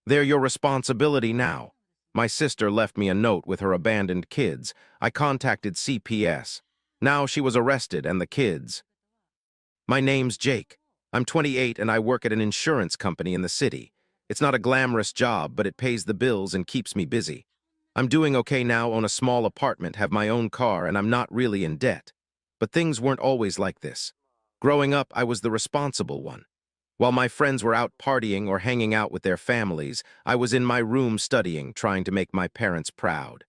They're your responsibility now. My sister left me a note with her abandoned kids. I contacted CPS. Now she was arrested and the kids. My name's Jake. I'm 28 and I work at an insurance company in the city. It's not a glamorous job, but it pays the bills and keeps me busy. I'm doing okay now, own a small apartment, have my own car, and I'm not really in debt. But things weren't always like this. Growing up, I was the responsible one. While my friends were out partying or hanging out with their families, I was in my room studying, trying to make my parents proud.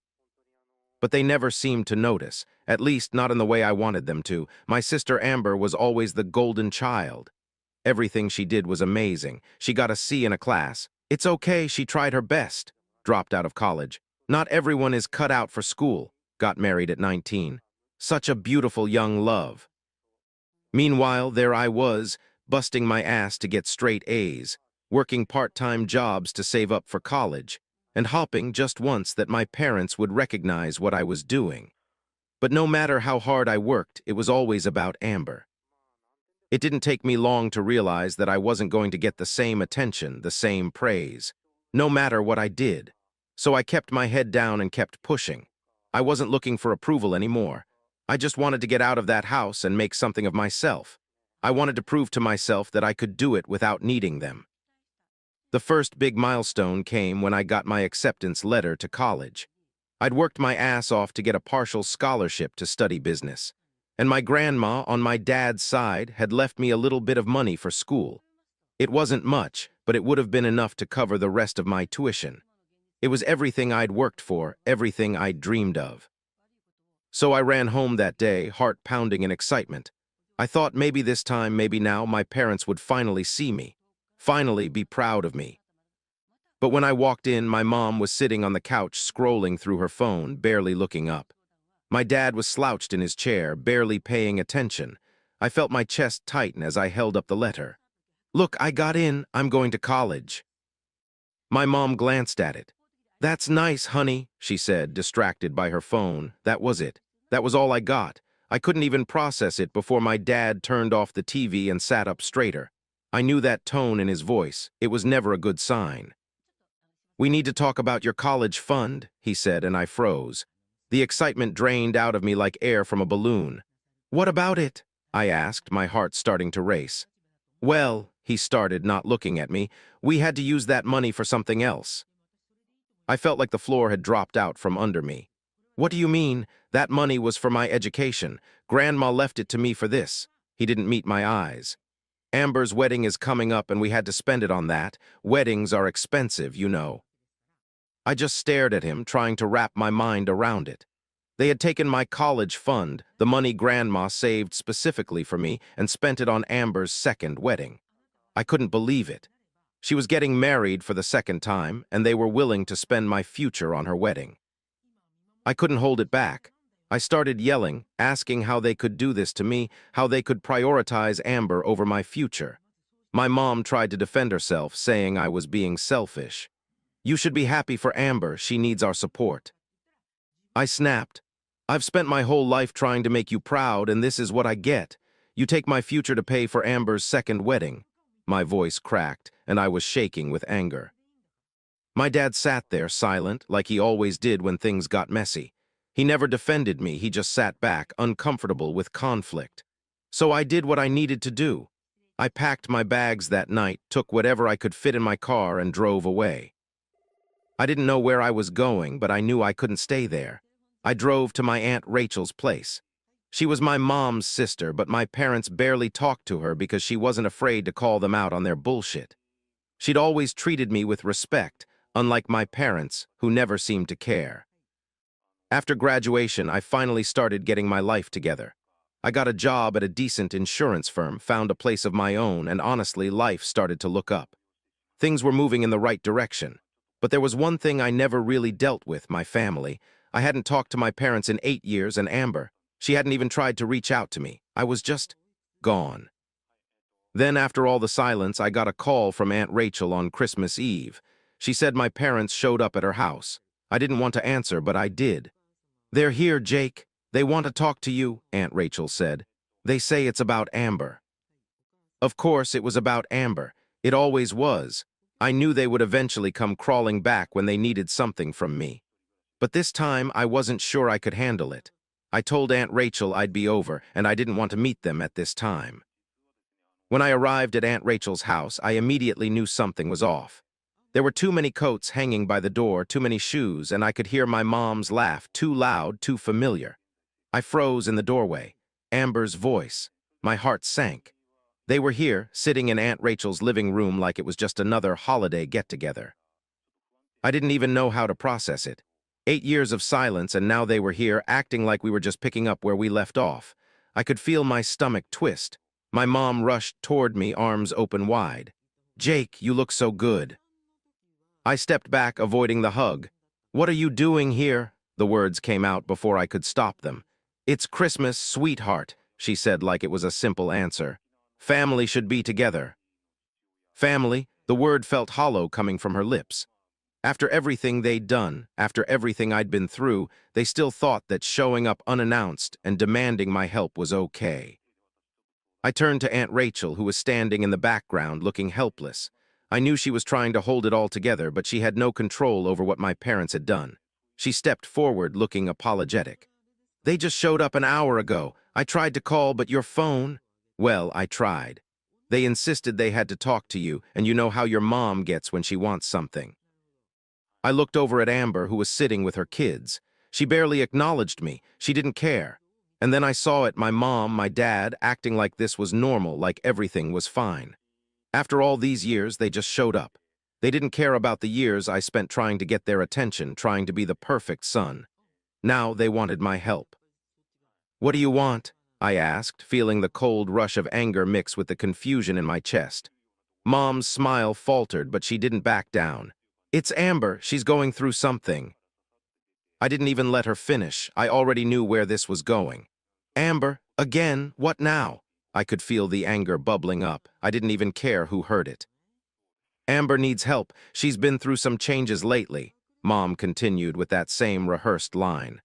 But they never seemed to notice, at least not in the way I wanted them to. My sister Amber was always the golden child. Everything she did was amazing. She got a C in a class. It's okay, she tried her best. Dropped out of college. Not everyone is cut out for school. Got married at 19. Such a beautiful young love. Meanwhile, there I was, busting my ass to get straight A's, working part-time jobs to save up for college, and hoping just once that my parents would recognize what I was doing. But no matter how hard I worked, it was always about Amber. It didn't take me long to realize that I wasn't going to get the same attention, the same praise, no matter what I did. So I kept my head down and kept pushing. I wasn't looking for approval anymore. I just wanted to get out of that house and make something of myself. I wanted to prove to myself that I could do it without needing them. The first big milestone came when I got my acceptance letter to college. I'd worked my ass off to get a partial scholarship to study business, and my grandma on my dad's side had left me a little bit of money for school. It wasn't much, but it would have been enough to cover the rest of my tuition. It was everything I'd worked for, everything I'd dreamed of. So I ran home that day, heart pounding in excitement. I thought maybe this time, maybe now, my parents would finally see me, finally be proud of me. But when I walked in, my mom was sitting on the couch scrolling through her phone, barely looking up. My dad was slouched in his chair, barely paying attention. I felt my chest tighten as I held up the letter. "Look, I got in. I'm going to college." My mom glanced at it. "That's nice, honey," she said, distracted by her phone. That was it. That was all I got. I couldn't even process it before my dad turned off the TV and sat up straighter. I knew that tone in his voice. It was never a good sign. "We need to talk about your college fund," he said, and I froze. The excitement drained out of me like air from a balloon. "What about it?" I asked, my heart starting to race. "Well," he started, not looking at me, "we had to use that money for something else." I felt like the floor had dropped out from under me. "What do you mean? That money was for my education. Grandma left it to me for this." He didn't meet my eyes. "Amber's wedding is coming up and we had to spend it on that. Weddings are expensive, you know." I just stared at him, trying to wrap my mind around it. They had taken my college fund, the money Grandma saved specifically for me, and spent it on Amber's second wedding. I couldn't believe it. She was getting married for the second time, and they were willing to spend my future on her wedding. I couldn't hold it back. I started yelling, asking how they could do this to me, how they could prioritize Amber over my future. My mom tried to defend herself, saying I was being selfish. "You should be happy for Amber. She needs our support." I snapped. "I've spent my whole life trying to make you proud, and this is what I get. You take my future to pay for Amber's second wedding." My voice cracked, and I was shaking with anger. My dad sat there, silent, like he always did when things got messy. He never defended me, he just sat back, uncomfortable with conflict. So I did what I needed to do. I packed my bags that night, took whatever I could fit in my car, and drove away. I didn't know where I was going, but I knew I couldn't stay there. I drove to my Aunt Rachel's place. She was my mom's sister, but my parents barely talked to her because she wasn't afraid to call them out on their bullshit. She'd always treated me with respect, unlike my parents, who never seemed to care. After graduation, I finally started getting my life together. I got a job at a decent insurance firm, found a place of my own, and honestly, life started to look up. Things were moving in the right direction. But there was one thing I never really dealt with, my family. I hadn't talked to my parents in 8 years, and Amber, she hadn't even tried to reach out to me. I was just gone. Then, after all the silence, I got a call from Aunt Rachel on Christmas Eve. She said my parents showed up at her house. I didn't want to answer, but I did. "They're here, Jake. They want to talk to you," Aunt Rachel said. "They say it's about Amber." Of course, it was about Amber. It always was. I knew they would eventually come crawling back when they needed something from me. But this time, I wasn't sure I could handle it. I told Aunt Rachel I'd be over, and I didn't want to meet them at this time. When I arrived at Aunt Rachel's house, I immediately knew something was off. There were too many coats hanging by the door, too many shoes, and I could hear my mom's laugh, too loud, too familiar. I froze in the doorway. Amber's voice. My heart sank. They were here, sitting in Aunt Rachel's living room like it was just another holiday get-together. I didn't even know how to process it. 8 years of silence, and now they were here, acting like we were just picking up where we left off. I could feel my stomach twist. My mom rushed toward me, arms open wide. "Jake, you look so good." I stepped back, avoiding the hug. "What are you doing here?" The words came out before I could stop them. "It's Christmas, sweetheart," she said like it was a simple answer. "Family should be together." Family, the word felt hollow coming from her lips. After everything they'd done, after everything I'd been through, they still thought that showing up unannounced and demanding my help was okay. I turned to Aunt Rachel, who was standing in the background looking helpless. I knew she was trying to hold it all together, but she had no control over what my parents had done. She stepped forward, looking apologetic. "They just showed up an hour ago. I tried to call, but your phone—" "Well, I tried. They insisted they had to talk to you, and you know how your mom gets when she wants something." I looked over at Amber, who was sitting with her kids. She barely acknowledged me. She didn't care. And then I saw it, my mom, my dad, acting like this was normal, like everything was fine. After all these years, they just showed up. They didn't care about the years I spent trying to get their attention, trying to be the perfect son. Now they wanted my help. "What do you want?" I asked, feeling the cold rush of anger mix with the confusion in my chest. Mom's smile faltered, but she didn't back down. "It's Amber. She's going through something." I didn't even let her finish. I already knew where this was going. "Amber, again, what now?" I could feel the anger bubbling up. I didn't even care who heard it. "Amber needs help. She's been through some changes lately," Mom continued with that same rehearsed line.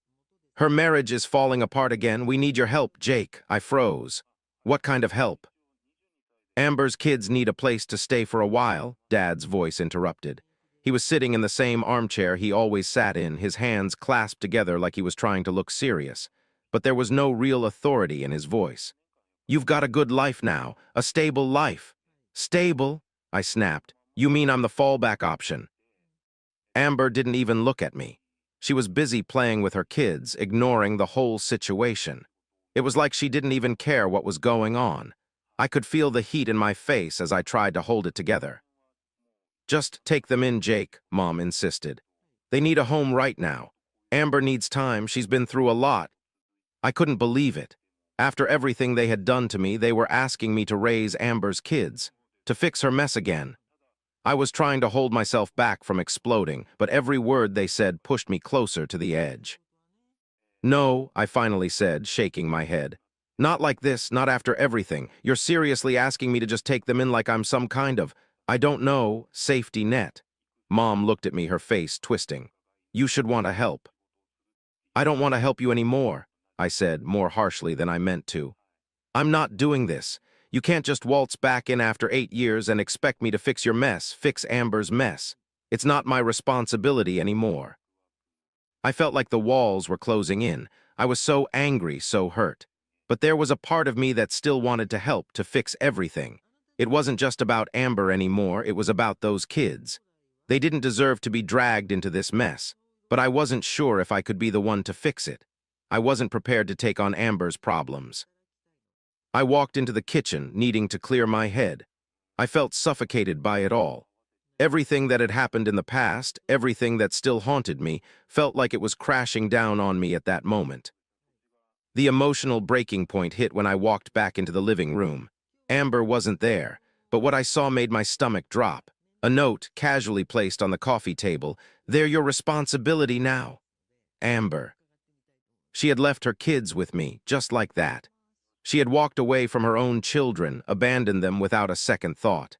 "Her marriage is falling apart again. We need your help, Jake." I froze. "What kind of help?" "Amber's kids need a place to stay for a while," Dad's voice interrupted. He was sitting in the same armchair he always sat in, his hands clasped together like he was trying to look serious. But there was no real authority in his voice. "You've got a good life now, a stable life." "Stable?" I snapped. "You mean I'm the fallback option?" Amber didn't even look at me. She was busy playing with her kids, ignoring the whole situation. It was like she didn't even care what was going on. I could feel the heat in my face as I tried to hold it together. "Just take them in, Jake," Mom insisted. "They need a home right now. Amber needs time. She's been through a lot." I couldn't believe it. After everything they had done to me, they were asking me to raise Amber's kids, to fix her mess again. I was trying to hold myself back from exploding, but every word they said pushed me closer to the edge. "No," I finally said, shaking my head. "Not like this, not after everything. You're seriously asking me to just take them in like I'm some kind of, I don't know, safety net." Mom looked at me, her face twisting. "You should want to help." "I don't want to help you anymore," I said, more harshly than I meant to. "I'm not doing this. You can't just waltz back in after 8 years and expect me to fix your mess, fix Amber's mess. It's not my responsibility anymore." I felt like the walls were closing in. I was so angry, so hurt. But there was a part of me that still wanted to help, to fix everything. It wasn't just about Amber anymore, it was about those kids. They didn't deserve to be dragged into this mess, but I wasn't sure if I could be the one to fix it. I wasn't prepared to take on Amber's problems. I walked into the kitchen, needing to clear my head. I felt suffocated by it all. Everything that had happened in the past, everything that still haunted me, felt like it was crashing down on me at that moment. The emotional breaking point hit when I walked back into the living room. Amber wasn't there, but what I saw made my stomach drop. A note, casually placed on the coffee table. "They're your responsibility now." Amber. She had left her kids with me, just like that. She had walked away from her own children, abandoned them without a second thought.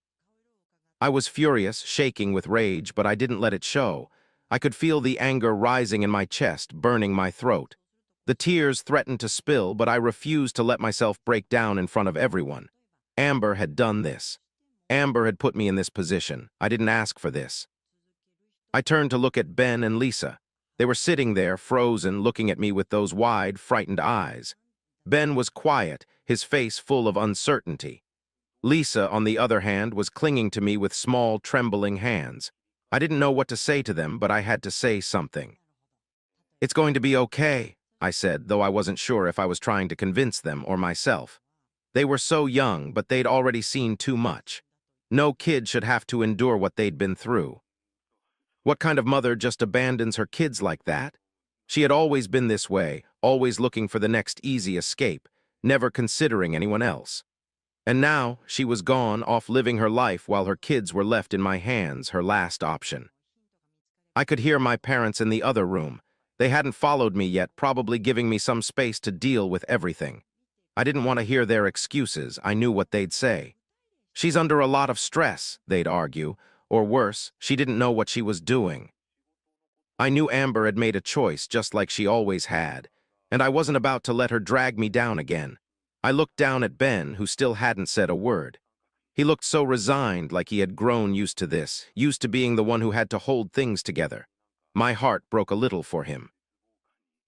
I was furious, shaking with rage, but I didn't let it show. I could feel the anger rising in my chest, burning my throat. The tears threatened to spill, but I refused to let myself break down in front of everyone. Amber had done this. Amber had put me in this position. I didn't ask for this. I turned to look at Ben and Lisa. They were sitting there, frozen, looking at me with those wide, frightened eyes. Ben was quiet, his face full of uncertainty. Lisa, on the other hand, was clinging to me with small, trembling hands. I didn't know what to say to them, but I had to say something. "It's going to be okay," I said, though I wasn't sure if I was trying to convince them or myself. They were so young, but they'd already seen too much. No kid should have to endure what they'd been through. What kind of mother just abandons her kids like that? She had always been this way, always looking for the next easy escape, never considering anyone else. And now, she was gone, off living her life while her kids were left in my hands, her last option. I could hear my parents in the other room. They hadn't followed me yet, probably giving me some space to deal with everything. I didn't want to hear their excuses. I knew what they'd say. "She's under a lot of stress," they'd argue, or worse, she didn't know what she was doing. I knew Amber had made a choice just like she always had, and I wasn't about to let her drag me down again. I looked down at Ben, who still hadn't said a word. He looked so resigned, like he had grown used to this, used to being the one who had to hold things together. My heart broke a little for him.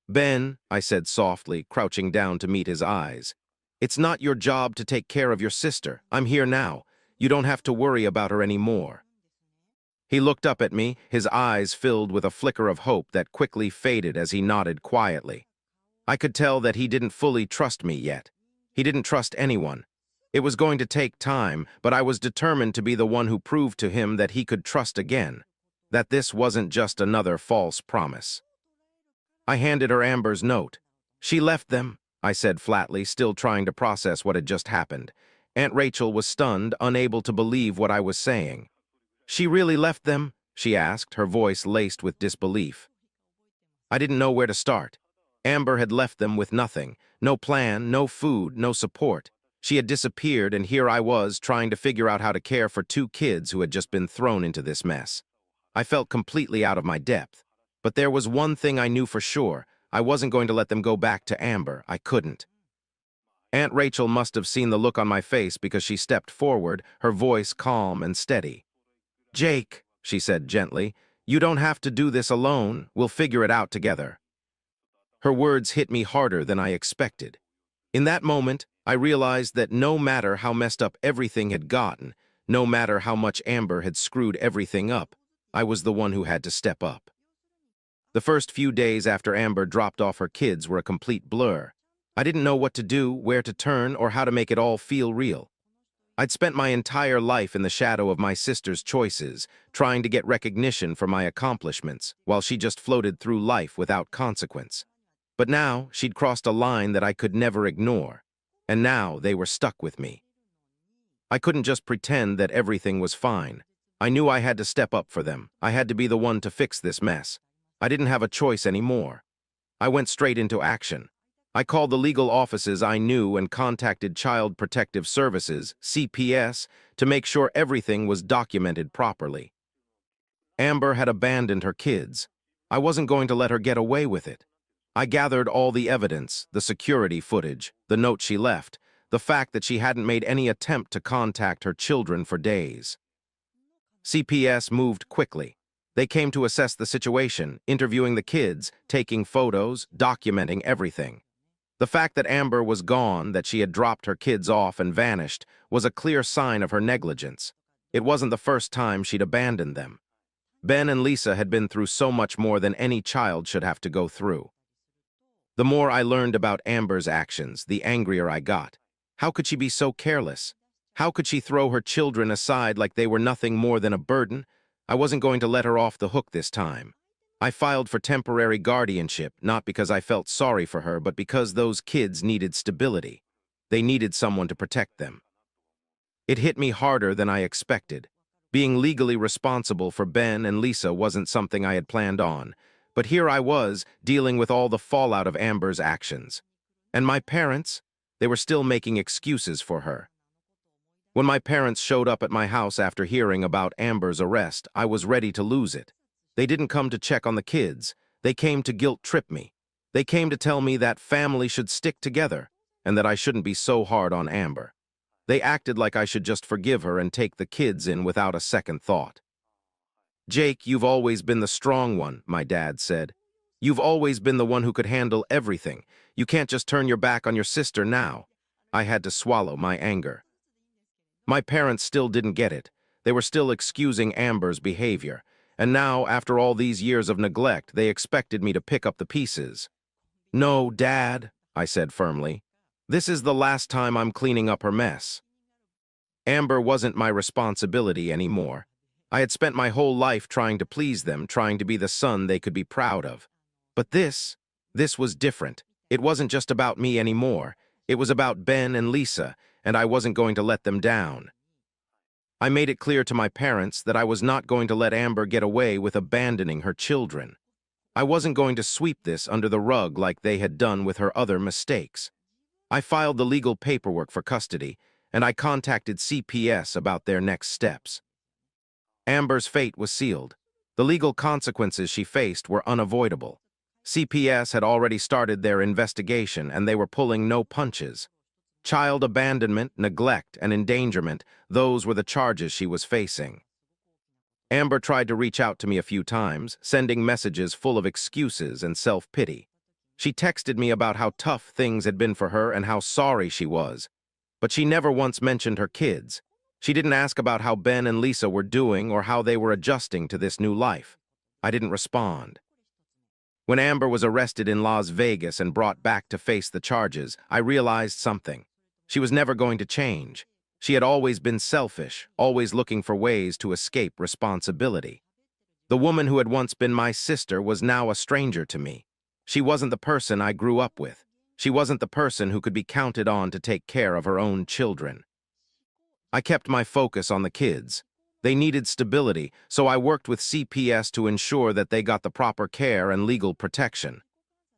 "Ben," I said softly, crouching down to meet his eyes, "it's not your job to take care of your sister. I'm here now. You don't have to worry about her anymore." He looked up at me, his eyes filled with a flicker of hope that quickly faded as he nodded quietly. I could tell that he didn't fully trust me yet. He didn't trust anyone. It was going to take time, but I was determined to be the one who proved to him that he could trust again, that this wasn't just another false promise. I handed her Amber's note. "She left them," I said flatly, still trying to process what had just happened. Aunt Rachel was stunned, unable to believe what I was saying. "She really left them?" she asked, her voice laced with disbelief. I didn't know where to start. Amber had left them with nothing, no plan, no food, no support. She had disappeared, and here I was trying to figure out how to care for two kids who had just been thrown into this mess. I felt completely out of my depth. But there was one thing I knew for sure. I wasn't going to let them go back to Amber. I couldn't. Aunt Rachel must have seen the look on my face because she stepped forward, her voice calm and steady. "Jake," she said gently, "you don't have to do this alone. We'll figure it out together." Her words hit me harder than I expected. In that moment, I realized that no matter how messed up everything had gotten, no matter how much Amber had screwed everything up, I was the one who had to step up. The first few days after Amber dropped off her kids were a complete blur. I didn't know what to do, where to turn, or how to make it all feel real. I'd spent my entire life in the shadow of my sister's choices, trying to get recognition for my accomplishments, while she just floated through life without consequence. But now, she'd crossed a line that I could never ignore, and now they were stuck with me. I couldn't just pretend that everything was fine. I knew I had to step up for them. I had to be the one to fix this mess. I didn't have a choice anymore. I went straight into action. I called the legal offices I knew and contacted Child Protective Services, CPS, to make sure everything was documented properly. Amber had abandoned her kids. I wasn't going to let her get away with it. I gathered all the evidence, the security footage, the note she left, the fact that she hadn't made any attempt to contact her children for days. CPS moved quickly. They came to assess the situation, interviewing the kids, taking photos, documenting everything. The fact that Amber was gone, that she had dropped her kids off and vanished, was a clear sign of her negligence. It wasn't the first time she'd abandoned them. Ben and Lisa had been through so much more than any child should have to go through. The more I learned about Amber's actions, the angrier I got. How could she be so careless? How could she throw her children aside like they were nothing more than a burden? I wasn't going to let her off the hook this time. I filed for temporary guardianship, not because I felt sorry for her, but because those kids needed stability. They needed someone to protect them. It hit me harder than I expected. Being legally responsible for Ben and Lisa wasn't something I had planned on, but here I was, dealing with all the fallout of Amber's actions. And my parents? They were still making excuses for her. When my parents showed up at my house after hearing about Amber's arrest, I was ready to lose it. They didn't come to check on the kids. They came to guilt-trip me. They came to tell me that family should stick together and that I shouldn't be so hard on Amber. They acted like I should just forgive her and take the kids in without a second thought. "Jake, you've always been the strong one," my dad said. "You've always been the one who could handle everything. You can't just turn your back on your sister now." I had to swallow my anger. My parents still didn't get it. They were still excusing Amber's behavior. And now, after all these years of neglect, they expected me to pick up the pieces. "No, Dad," I said firmly. "This is the last time I'm cleaning up her mess." Amber wasn't my responsibility anymore. I had spent my whole life trying to please them, trying to be the son they could be proud of. But this was different. It wasn't just about me anymore. It was about Ben and Lisa, and I wasn't going to let them down. I made it clear to my parents that I was not going to let Amber get away with abandoning her children. I wasn't going to sweep this under the rug like they had done with her other mistakes. I filed the legal paperwork for custody, and I contacted CPS about their next steps. Amber's fate was sealed. The legal consequences she faced were unavoidable. CPS had already started their investigation, and they were pulling no punches. Child abandonment, neglect, and endangerment, those were the charges she was facing. Amber tried to reach out to me a few times, sending messages full of excuses and self-pity. She texted me about how tough things had been for her and how sorry she was. But she never once mentioned her kids. She didn't ask about how Ben and Lisa were doing or how they were adjusting to this new life. I didn't respond. When Amber was arrested in Las Vegas and brought back to face the charges, I realized something. She was never going to change. She had always been selfish, always looking for ways to escape responsibility. The woman who had once been my sister was now a stranger to me. She wasn't the person I grew up with. She wasn't the person who could be counted on to take care of her own children. I kept my focus on the kids. They needed stability, so I worked with CPS to ensure that they got the proper care and legal protection.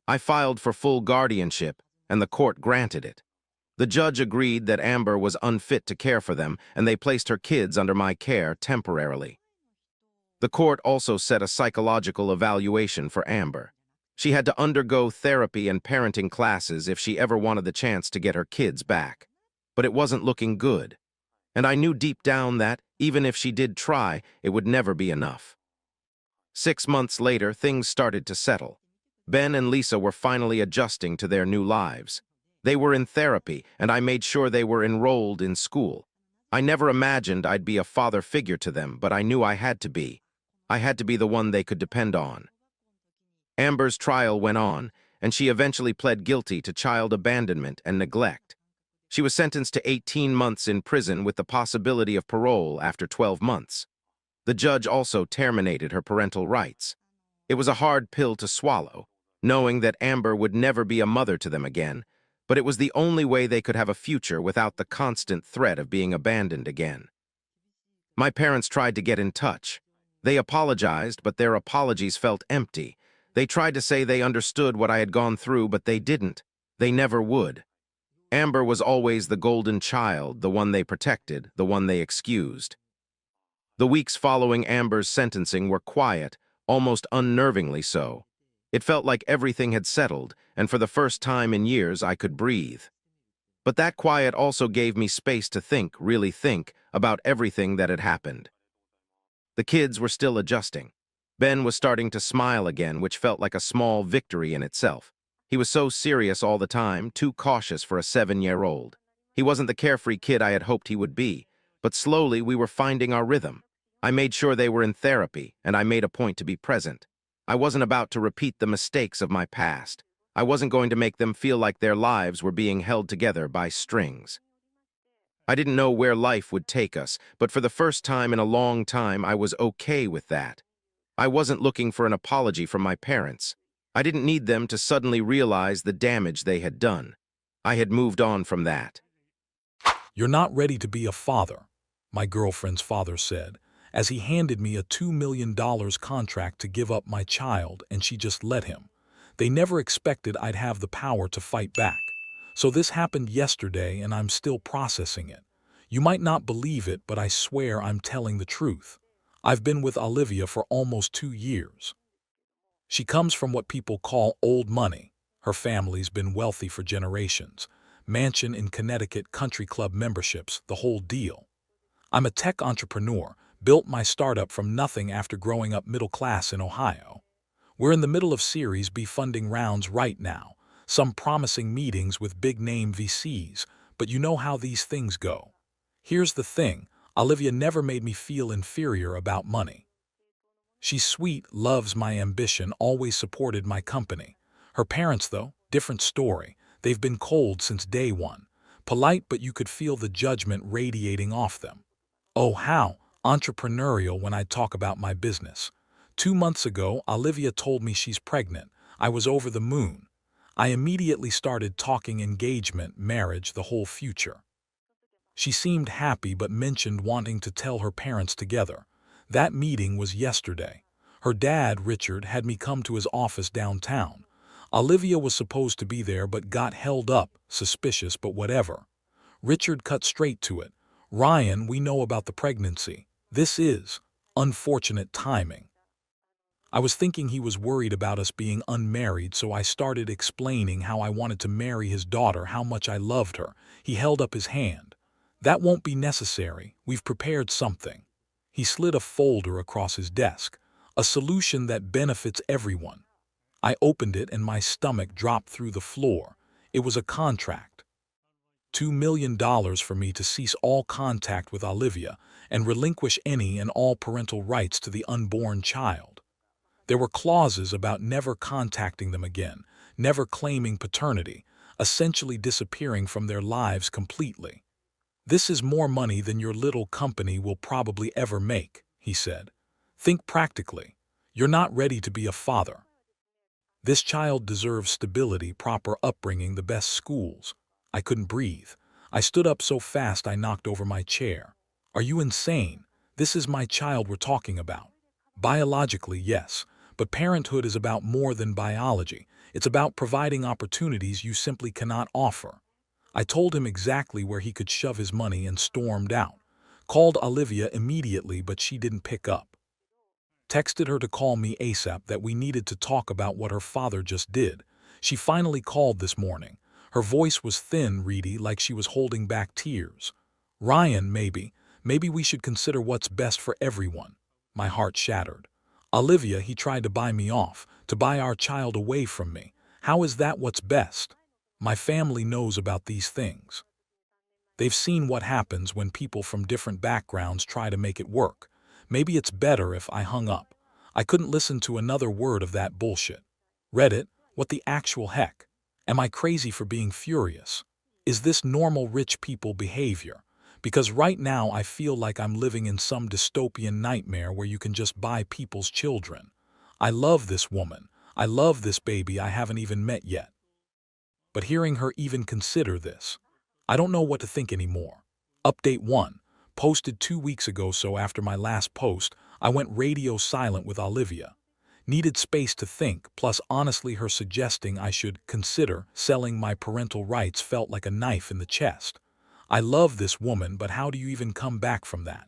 I filed for full guardianship, and the court granted it. The judge agreed that Amber was unfit to care for them, and they placed her kids under my care temporarily. The court also set a psychological evaluation for Amber. She had to undergo therapy and parenting classes if she ever wanted the chance to get her kids back. But it wasn't looking good. And I knew deep down that, even if she did try, it would never be enough. 6 months later, things started to settle. Ben and Lisa were finally adjusting to their new lives. They were in therapy, and I made sure they were enrolled in school. I never imagined I'd be a father figure to them, but I knew I had to be. I had to be the one they could depend on. Amber's trial went on, and she eventually pled guilty to child abandonment and neglect. She was sentenced to 18 months in prison with the possibility of parole after 12 months. The judge also terminated her parental rights. It was a hard pill to swallow, knowing that Amber would never be a mother to them again, but it was the only way they could have a future without the constant threat of being abandoned again. My parents tried to get in touch. They apologized, but their apologies felt empty. They tried to say they understood what I had gone through, but they didn't. They never would. Amber was always the golden child, the one they protected, the one they excused. The weeks following Amber's sentencing were quiet, almost unnervingly so. It felt like everything had settled, and for the first time in years I could breathe. But that quiet also gave me space to think, really think, about everything that had happened. The kids were still adjusting. Ben was starting to smile again, which felt like a small victory in itself. He was so serious all the time, too cautious for a 7-year-old. He wasn't the carefree kid I had hoped he would be, but slowly we were finding our rhythm. I made sure they were in therapy, and I made a point to be present. I wasn't about to repeat the mistakes of my past. I wasn't going to make them feel like their lives were being held together by strings. I didn't know where life would take us, but for the first time in a long time, I was okay with that. I wasn't looking for an apology from my parents. I didn't need them to suddenly realize the damage they had done. I had moved on from that. "You're not ready to be a father," my girlfriend's father said, as he handed me a $2 million contract to give up my child, and she just let him. They never expected I'd have the power to fight back. So this happened yesterday, and I'm still processing it. You might not believe it, but I swear I'm telling the truth. I've been with Olivia for almost 2 years. She comes from what people call old money. Her family's been wealthy for generations. mansion in Connecticut, country club memberships, the whole deal. I'm a tech entrepreneur, built my startup from nothing after growing up middle class in Ohio. We're in the middle of Series B funding rounds right now, some promising meetings with big-name VCs, but you know how these things go. Here's the thing, Olivia never made me feel inferior about money. She's sweet, loves my ambition, always supported my company. Her parents, though, different story. They've been cold since day one. Polite, but you could feel the judgment radiating off them. Oh, how entrepreneurial when I talk about my business. 2 months ago, Olivia told me she's pregnant. I was over the moon. I immediately started talking engagement, marriage, the whole future. She seemed happy but mentioned wanting to tell her parents together. That meeting was yesterday. Her dad, Richard, had me come to his office downtown. Olivia was supposed to be there but got held up, suspicious but whatever. Richard cut straight to it. Ryan, we know about the pregnancy. This is unfortunate timing. I was thinking he was worried about us being unmarried, so I started explaining how I wanted to marry his daughter, how much I loved her. He held up his hand. That won't be necessary. We've prepared something. He slid a folder across his desk. A solution that benefits everyone. I opened it and my stomach dropped through the floor. It was a contract. $2 million for me to cease all contact with Olivia and relinquish any and all parental rights to the unborn child. There were clauses about never contacting them again, never claiming paternity, essentially disappearing from their lives completely. This is more money than your little company will probably ever make, he said. Think practically. You're not ready to be a father. This child deserves stability, proper upbringing, the best schools. I couldn't breathe. I stood up so fast I knocked over my chair. Are you insane? This is my child we're talking about. Biologically, yes, but parenthood is about more than biology. It's about providing opportunities you simply cannot offer. I told him exactly where he could shove his money and stormed out. Called Olivia immediately, but she didn't pick up. Texted her to call me ASAP, that we needed to talk about what her father just did. She finally called this morning. Her voice was thin, reedy, like she was holding back tears. Ryan, maybe we should consider what's best for everyone. My heart shattered. Olivia, he tried to buy me off, to buy our child away from me. How is that what's best? My family knows about these things. They've seen what happens when people from different backgrounds try to make it work. Maybe it's better if I hung up. I couldn't listen to another word of that bullshit. Read it? What the actual heck? Am I crazy for being furious? Is this normal rich people behavior? Because right now I feel like I'm living in some dystopian nightmare where you can just buy people's children. I love this woman. I love this baby I haven't even met yet. But hearing her even consider this, I don't know what to think anymore. Update 1. Posted 2 weeks ago, so after my last post, I went radio silent with Olivia. Needed space to think, plus honestly her suggesting I should consider selling my parental rights felt like a knife in the chest. I love this woman, but how do you even come back from that?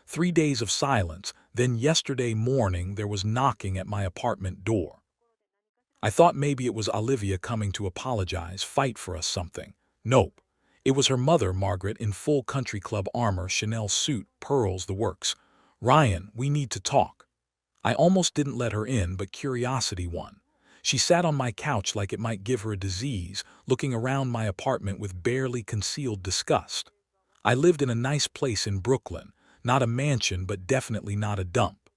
3 days of silence, then yesterday morning there was knocking at my apartment door. I thought maybe it was Olivia coming to apologize, fight for us something. Nope. It was her mother, Margaret, in full country club armor, Chanel suit, pearls, the works. Ryan, we need to talk. I almost didn't let her in, but curiosity won. She sat on my couch like it might give her a disease, looking around my apartment with barely concealed disgust. I lived in a nice place in Brooklyn, not a mansion, but definitely not a dump.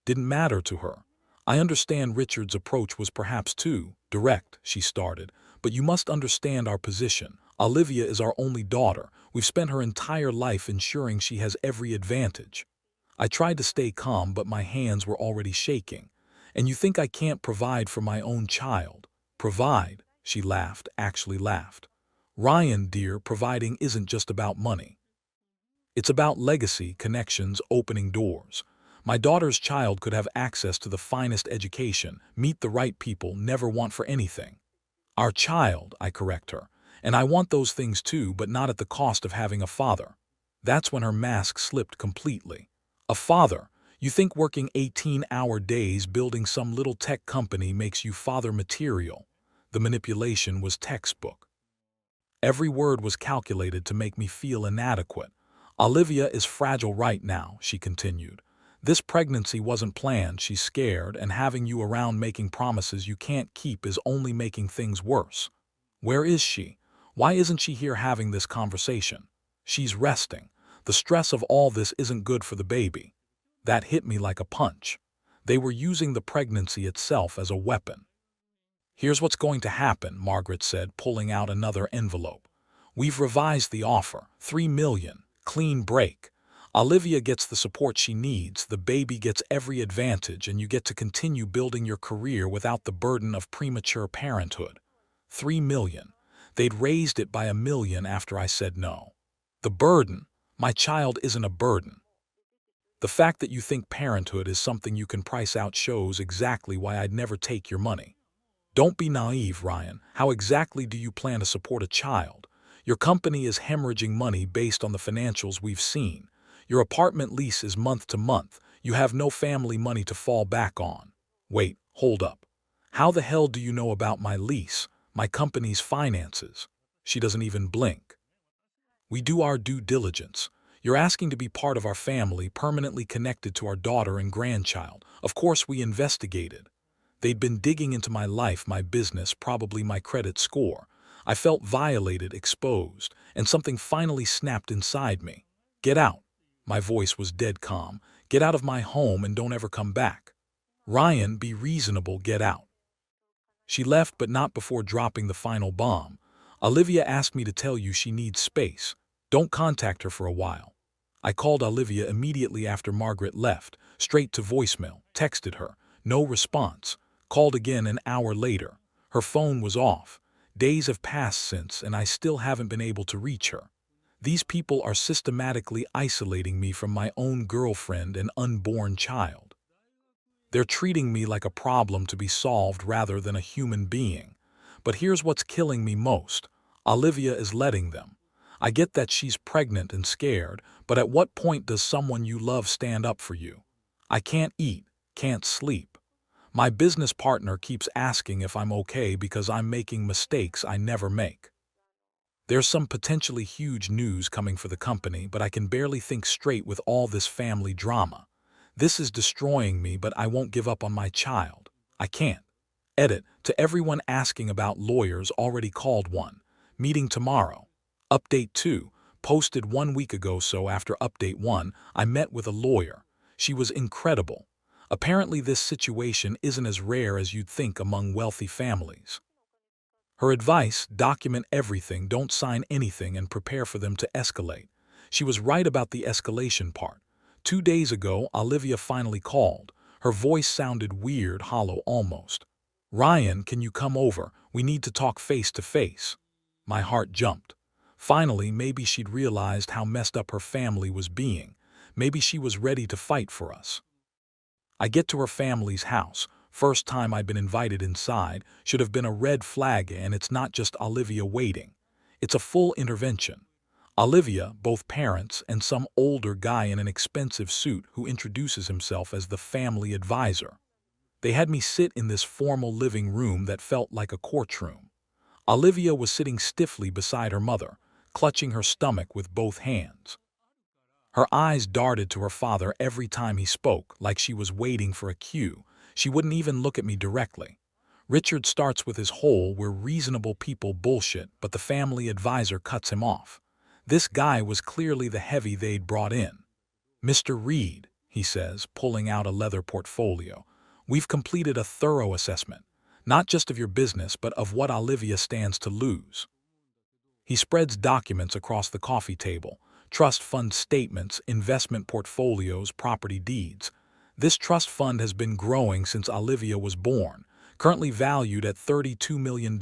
Didn't matter to her. I understand Richard's approach was perhaps too direct, she started, but you must understand our position. Olivia is our only daughter. We've spent her entire life ensuring she has every advantage. I tried to stay calm, but my hands were already shaking. And you think I can't provide for my own child? Provide? She laughed, actually laughed. Ryan, dear, providing isn't just about money. It's about legacy, connections, opening doors. My daughter's child could have access to the finest education, meet the right people, never want for anything. Our child, I correct her, and I want those things too, but not at the cost of having a father. That's when her mask slipped completely. A father? You think working 18-hour days building some little tech company makes you father material? The manipulation was textbook. Every word was calculated to make me feel inadequate. Olivia is fragile right now, she continued. This pregnancy wasn't planned, she's scared, and having you around making promises you can't keep is only making things worse. Where is she? Why isn't she here having this conversation? She's resting. The stress of all this isn't good for the baby. That hit me like a punch. They were using the pregnancy itself as a weapon. Here's what's going to happen, Margaret said, pulling out another envelope. We've revised the offer, $3 million, clean break. Olivia gets the support she needs, the baby gets every advantage, and you get to continue building your career without the burden of premature parenthood. $3 million. They'd raised it by $1 million after I said no. The burden? My child isn't a burden. The fact that you think parenthood is something you can price out shows exactly why I'd never take your money. Don't be naive, Ryan. How exactly do you plan to support a child? Your company is hemorrhaging money based on the financials we've seen. Your apartment lease is month to month. You have no family money to fall back on. Wait, hold up. How the hell do you know about my lease, my company's finances? She doesn't even blink. We do our due diligence. You're asking to be part of our family, permanently connected to our daughter and grandchild. Of course, we investigated. They'd been digging into my life, my business, probably my credit score. I felt violated, exposed, and something finally snapped inside me. Get out. My voice was dead calm. Get out of my home and don't ever come back. Ryan, be reasonable, get out. She left, but not before dropping the final bomb. Olivia asked me to tell you she needs space. Don't contact her for a while. I called Olivia immediately after Margaret left, straight to voicemail, texted her. No response. Called again an hour later. Her phone was off. Days have passed since, and I still haven't been able to reach her. These people are systematically isolating me from my own girlfriend and unborn child. They're treating me like a problem to be solved rather than a human being. But here's what's killing me most. Olivia is letting them. I get that she's pregnant and scared, but at what point does someone you love stand up for you? I can't eat, can't sleep. My business partner keeps asking if I'm okay because I'm making mistakes I never make. There's some potentially huge news coming for the company, but I can barely think straight with all this family drama. This is destroying me, but I won't give up on my child. I can't. Edit, to everyone asking about lawyers, already called one. Meeting tomorrow. Update 2, posted 1 week ago, so after update 1, I met with a lawyer. She was incredible. Apparently this situation isn't as rare as you'd think among wealthy families. Her advice, document everything, don't sign anything, and prepare for them to escalate. She was right about the escalation part. 2 days ago, Olivia finally called. Her voice sounded weird, hollow almost. Ryan, can you come over? We need to talk face to face. My heart jumped. Finally, maybe she'd realized how messed up her family was being. Maybe she was ready to fight for us. I get to her family's house. First time I'd been invited inside. Should have been a red flag, and it's not just Olivia waiting. It's a full intervention. Olivia, both parents, and some older guy in an expensive suit who introduces himself as the family advisor. They had me sit in this formal living room that felt like a courtroom. Olivia was sitting stiffly beside her mother, clutching her stomach with both hands. Her eyes darted to her father every time he spoke, like she was waiting for a cue. She wouldn't even look at me directly. Richard starts with his whole "we're reasonable people" bullshit, but the family advisor cuts him off. This guy was clearly the heavy they'd brought in. Mr. Reed, he says, pulling out a leather portfolio, we've completed a thorough assessment, not just of your business, but of what Olivia stands to lose. He spreads documents across the coffee table. Trust fund statements, investment portfolios, property deeds. This trust fund has been growing since Olivia was born, currently valued at $32 million.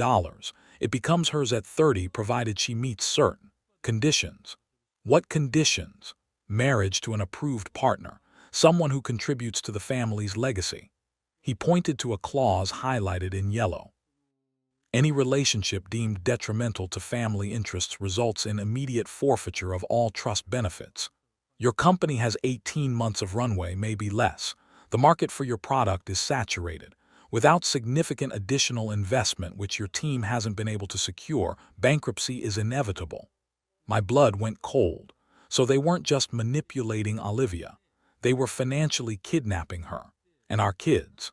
It becomes hers at 30 provided she meets certain conditions. What conditions? Marriage to an approved partner, someone who contributes to the family's legacy. He pointed to a clause highlighted in yellow. Any relationship deemed detrimental to family interests results in immediate forfeiture of all trust benefits. Your company has 18 months of runway, maybe less. The market for your product is saturated. Without significant additional investment which your team hasn't been able to secure, bankruptcy is inevitable. My blood went cold. So they weren't just manipulating Olivia. They were financially kidnapping her and our kids.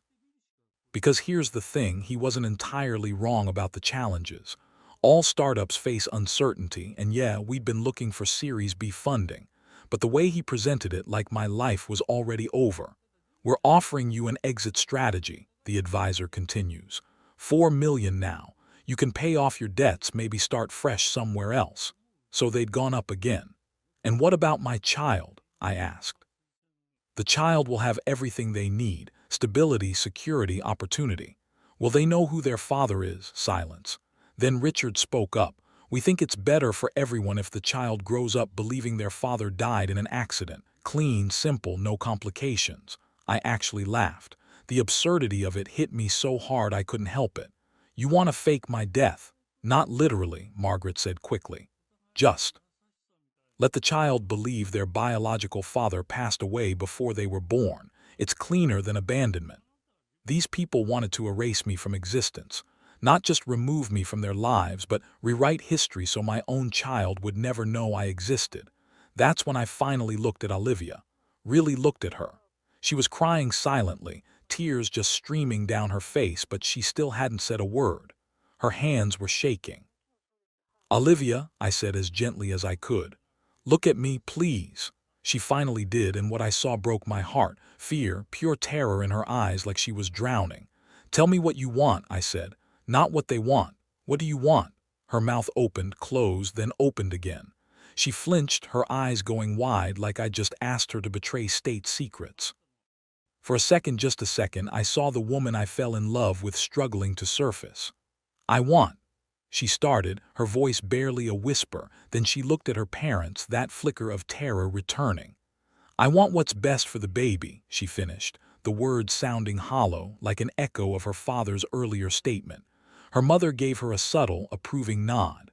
Because here's the thing, he wasn't entirely wrong about the challenges. All startups face uncertainty, and yeah, we'd been looking for Series B funding. But the way he presented it, like my life was already over. We're offering you an exit strategy, the advisor continues. 4 million now. You can pay off your debts, maybe start fresh somewhere else. So they'd gone up again. And what about my child? I asked. The child will have everything they need: stability, security, opportunity. Will they know who their father is? Silence. Then Richard spoke up. We think it's better for everyone if the child grows up believing their father died in an accident. Clean, simple, no complications. I actually laughed. The absurdity of it hit me so hard I couldn't help it. You want to fake my death? Not literally, Margaret said quickly. Just let the child believe their biological father passed away before they were born. It's cleaner than abandonment. These people wanted to erase me from existence. Not just remove me from their lives, but rewrite history so my own child would never know I existed. That's when I finally looked at Olivia. Really looked at her. She was crying silently, tears just streaming down her face, but she still hadn't said a word. Her hands were shaking. Olivia, I said as gently as I could. Look at me, please. She finally did, and what I saw broke my heart. Fear, pure terror in her eyes, like she was drowning. Tell me what you want, I said. Not what they want. What do you want? Her mouth opened, closed, then opened again. She flinched, her eyes going wide, like I just asked her to betray state secrets. For a second, just a second, I saw the woman I fell in love with struggling to surface. I want. She started, her voice barely a whisper, then she looked at her parents, that flicker of terror returning. I want what's best for the baby, she finished, the words sounding hollow, like an echo of her father's earlier statement. Her mother gave her a subtle, approving nod.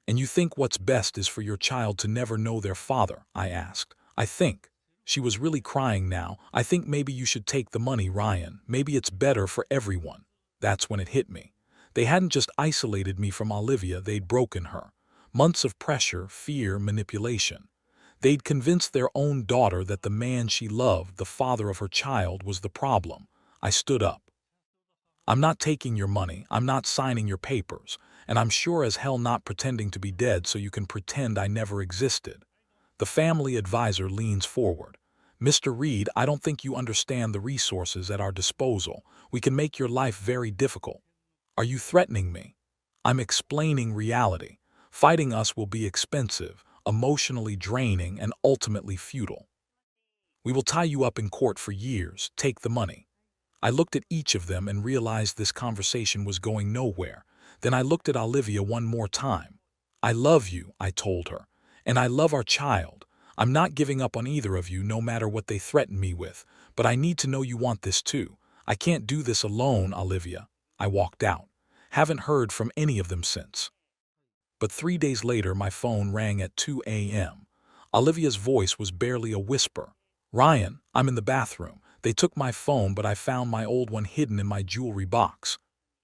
And you think what's best is for your child to never know their father? I asked. I think. She was really crying now. I think maybe you should take the money, Ryan. Maybe it's better for everyone. That's when it hit me. They hadn't just isolated me from Olivia, they'd broken her. Months of pressure, fear, manipulation. They'd convinced their own daughter that the man she loved, the father of her child, was the problem. I stood up. I'm not taking your money, I'm not signing your papers, and I'm sure as hell not pretending to be dead so you can pretend I never existed. The family advisor leans forward. Mr. Reed, I don't think you understand the resources at our disposal. We can make your life very difficult. Are you threatening me? I'm explaining reality. Fighting us will be expensive, emotionally draining, and ultimately futile. We will tie you up in court for years. Take the money. I looked at each of them and realized this conversation was going nowhere. Then I looked at Olivia one more time. I love you, I told her, and I love our child. I'm not giving up on either of you, no matter what they threaten me with, but I need to know you want this too. I can't do this alone, Olivia. I walked out. Haven't heard from any of them since. But 3 days later, my phone rang at 2 a.m. Olivia's voice was barely a whisper. Ryan, I'm in the bathroom. They took my phone, but I found my old one hidden in my jewelry box.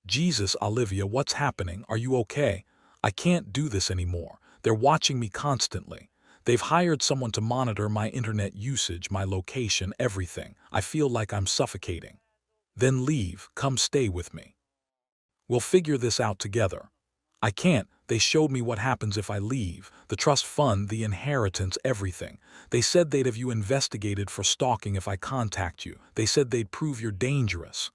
Jesus, Olivia, what's happening? Are you okay? I can't do this anymore. They're watching me constantly. They've hired someone to monitor my internet usage, my location, everything. I feel like I'm suffocating. Then leave, come stay with me. We'll figure this out together. I can't. They showed me what happens if I leave. The trust fund, the inheritance, everything. They said they'd have you investigated for stalking if I contact you. They said they'd prove you're dangerous.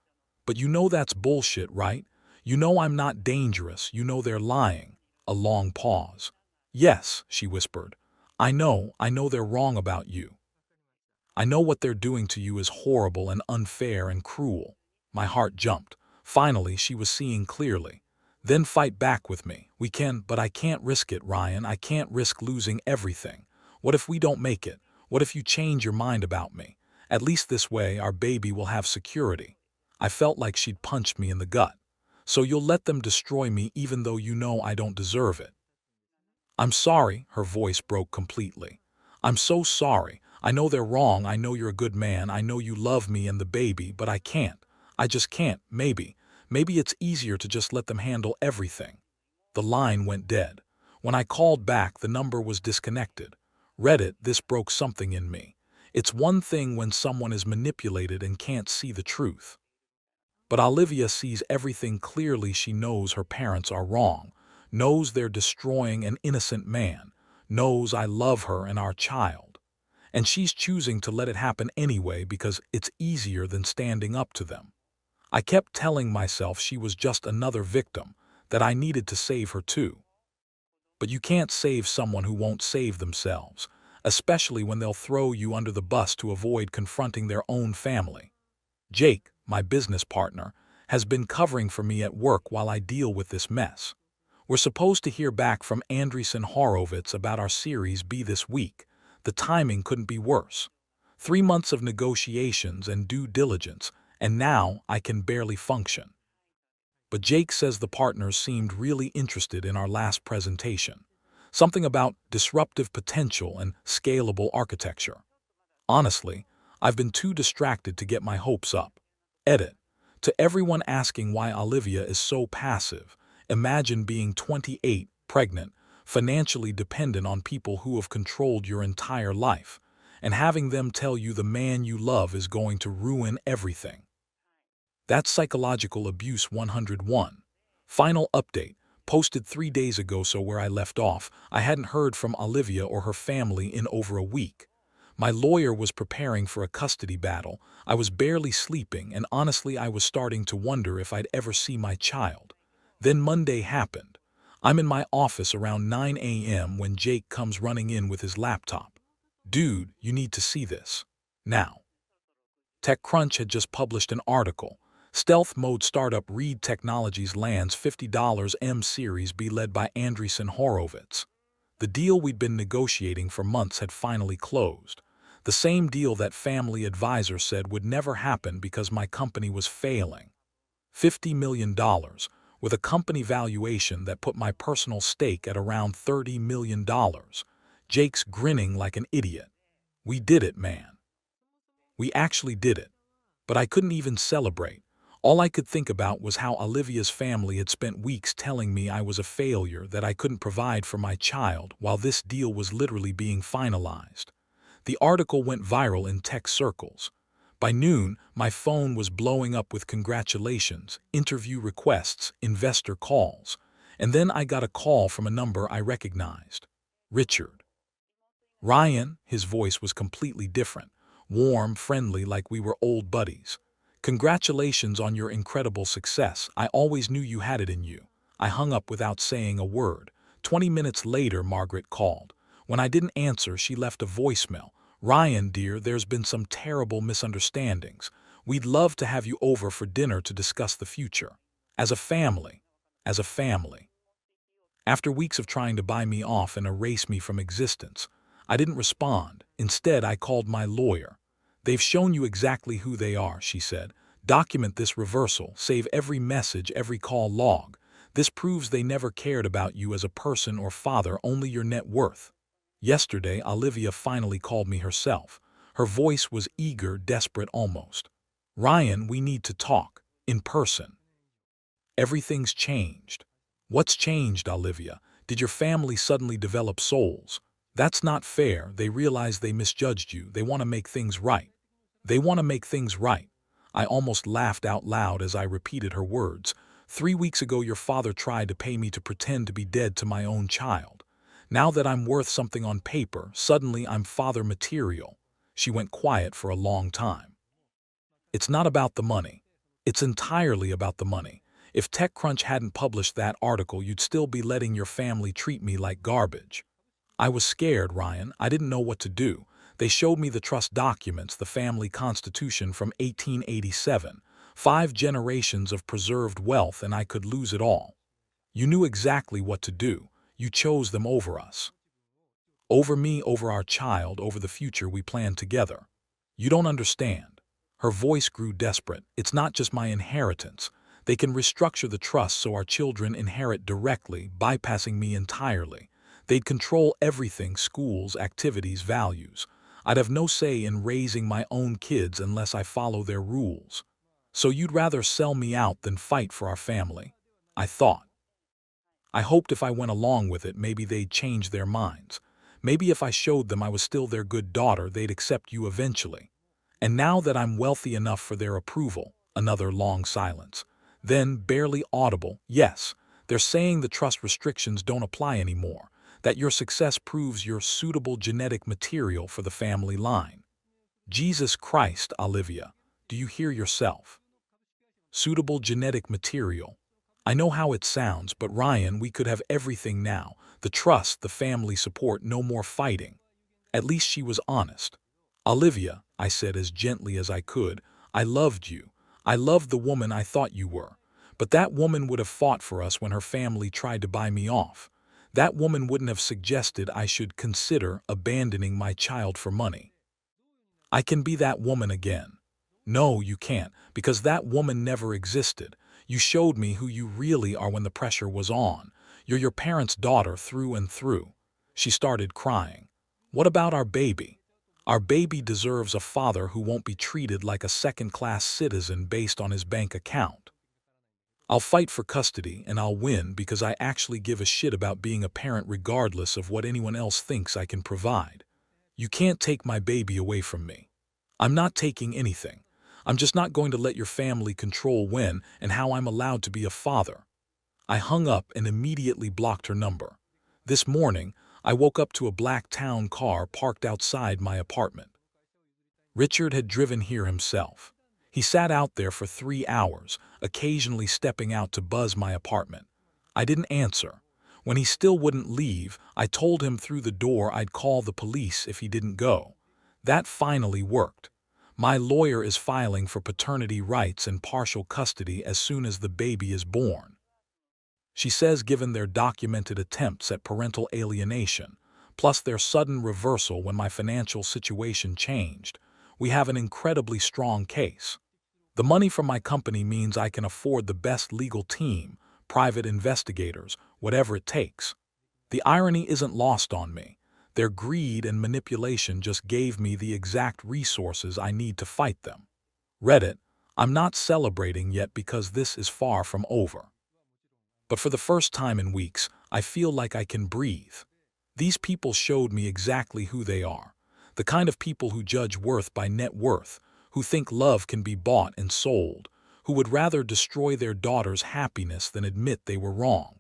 But you know that's bullshit, right? You know I'm not dangerous. You know they're lying. A long pause. Yes, she whispered. I know they're wrong about you. I know what they're doing to you is horrible and unfair and cruel. My heart jumped. Finally, she was seeing clearly. Then fight back with me. We can, but I can't risk it, Ryan. I can't risk losing everything. What if we don't make it? What if you change your mind about me? At least this way, our baby will have security. I felt like she'd punched me in the gut. So you'll let them destroy me even though you know I don't deserve it. I'm sorry, her voice broke completely. I'm so sorry. I know they're wrong. I know you're a good man. I know you love me and the baby, but I can't. I just can't, maybe. Maybe it's easier to just let them handle everything. The line went dead. When I called back, the number was disconnected. Read it, this broke something in me. It's one thing when someone is manipulated and can't see the truth. But Olivia sees everything clearly. She knows her parents are wrong, knows they're destroying an innocent man, knows I love her and our child. And she's choosing to let it happen anyway because it's easier than standing up to them. I kept telling myself she was just another victim, that I needed to save her too. But you can't save someone who won't save themselves, especially when they'll throw you under the bus to avoid confronting their own family. Jake, my business partner, has been covering for me at work while I deal with this mess. We're supposed to hear back from Andreessen Horowitz about our Series B this week. The timing couldn't be worse. 3 months of negotiations and due diligence, and now I can barely function. But Jake says the partners seemed really interested in our last presentation. Something about disruptive potential and scalable architecture. Honestly, I've been too distracted to get my hopes up. Edit. To everyone asking why Olivia is so passive, imagine being 28, pregnant, financially dependent on people who have controlled your entire life, and having them tell you the man you love is going to ruin everything. That's psychological abuse 101. Final update, posted 3 days ago, so where I left off, I hadn't heard from Olivia or her family in over a week. My lawyer was preparing for a custody battle. I was barely sleeping, and honestly I was starting to wonder if I'd ever see my child. Then Monday happened. I'm in my office around 9 a.m. when Jake comes running in with his laptop. Dude, you need to see this. Now. TechCrunch had just published an article. Stealth mode startup Reed Technologies lands $50 M Series B led by Andreessen Horowitz. The deal we'd been negotiating for months had finally closed. The same deal that family advisor said would never happen because my company was failing. $50 million, with a company valuation that put my personal stake at around $30 million. Jake's grinning like an idiot. We did it, man. We actually did it. But I couldn't even celebrate. All I could think about was how Olivia's family had spent weeks telling me I was a failure, that I couldn't provide for my child, while this deal was literally being finalized. The article went viral in tech circles. By noon, my phone was blowing up with congratulations, interview requests, investor calls. And then I got a call from a number I recognized. Richard. Ryan, his voice was completely different, warm, friendly, like we were old buddies. Congratulations on your incredible success. I always knew you had it in you. I hung up without saying a word. 20 minutes later, Margaret called. When I didn't answer, she left a voicemail. Ryan, dear, there's been some terrible misunderstandings. We'd love to have you over for dinner to discuss the future. As a family. As a family. After weeks of trying to buy me off and erase me from existence, I didn't respond. Instead, I called my lawyer. They've shown you exactly who they are, she said. Document this reversal, save every message, every call log. This proves they never cared about you as a person or father, only your net worth. Yesterday, Olivia finally called me herself. Her voice was eager, desperate almost. Ryan, we need to talk. In person. Everything's changed. What's changed, Olivia? Did your family suddenly develop souls? That's not fair. They realize they misjudged you. They want to make things right. They want to make things right. I almost laughed out loud as I repeated her words. 3 weeks ago, your father tried to pay me to pretend to be dead to my own child. Now that I'm worth something on paper, suddenly I'm father material. She went quiet for a long time. It's not about the money. It's entirely about the money. If TechCrunch hadn't published that article, you'd still be letting your family treat me like garbage. I was scared, Ryan. I didn't know what to do. They showed me the trust documents, the family constitution from 1887, 5 generations of preserved wealth, and I could lose it all. You knew exactly what to do. You chose them over us. Over me, over our child, over the future we planned together. You don't understand. Her voice grew desperate. It's not just my inheritance. They can restructure the trust so our children inherit directly, bypassing me entirely. They'd control everything, schools, activities, values. I'd have no say in raising my own kids unless I follow their rules. So you'd rather sell me out than fight for our family, I thought. I hoped if I went along with it, maybe they'd change their minds. Maybe if I showed them I was still their good daughter, they'd accept you eventually. And now that I'm wealthy enough for their approval, another long silence. Then, barely audible, yes, they're saying the trust restrictions don't apply anymore, that your success proves you're suitable genetic material for the family line. Jesus Christ, Olivia, do you hear yourself? Suitable genetic material. I know how it sounds, but Ryan, we could have everything now. The trust, the family support, no more fighting. At least she was honest. Olivia, I said as gently as I could, I loved you. I loved the woman I thought you were. But that woman would have fought for us when her family tried to buy me off. That woman wouldn't have suggested I should consider abandoning my child for money. I can be that woman again. No, you can't, because that woman never existed. You showed me who you really are when the pressure was on. You're your parents' daughter through and through. She started crying. What about our baby? Our baby deserves a father who won't be treated like a second-class citizen based on his bank account. I'll fight for custody and I'll win because I actually give a shit about being a parent regardless of what anyone else thinks I can provide. You can't take my baby away from me. I'm not taking anything. I'm just not going to let your family control when and how I'm allowed to be a father. I hung up and immediately blocked her number. This morning, I woke up to a black town car parked outside my apartment. Richard had driven here himself. He sat out there for 3 hours, occasionally stepping out to buzz my apartment. I didn't answer. When he still wouldn't leave, I told him through the door I'd call the police if he didn't go. That finally worked. My lawyer is filing for paternity rights and partial custody as soon as the baby is born. She says given their documented attempts at parental alienation, plus their sudden reversal when my financial situation changed, we have an incredibly strong case. The money from my company means I can afford the best legal team, private investigators, whatever it takes. The irony isn't lost on me. Their greed and manipulation just gave me the exact resources I need to fight them. Reddit, I'm not celebrating yet because this is far from over. But for the first time in weeks, I feel like I can breathe. These people showed me exactly who they are. The kind of people who judge worth by net worth, who think love can be bought and sold, who would rather destroy their daughter's happiness than admit they were wrong.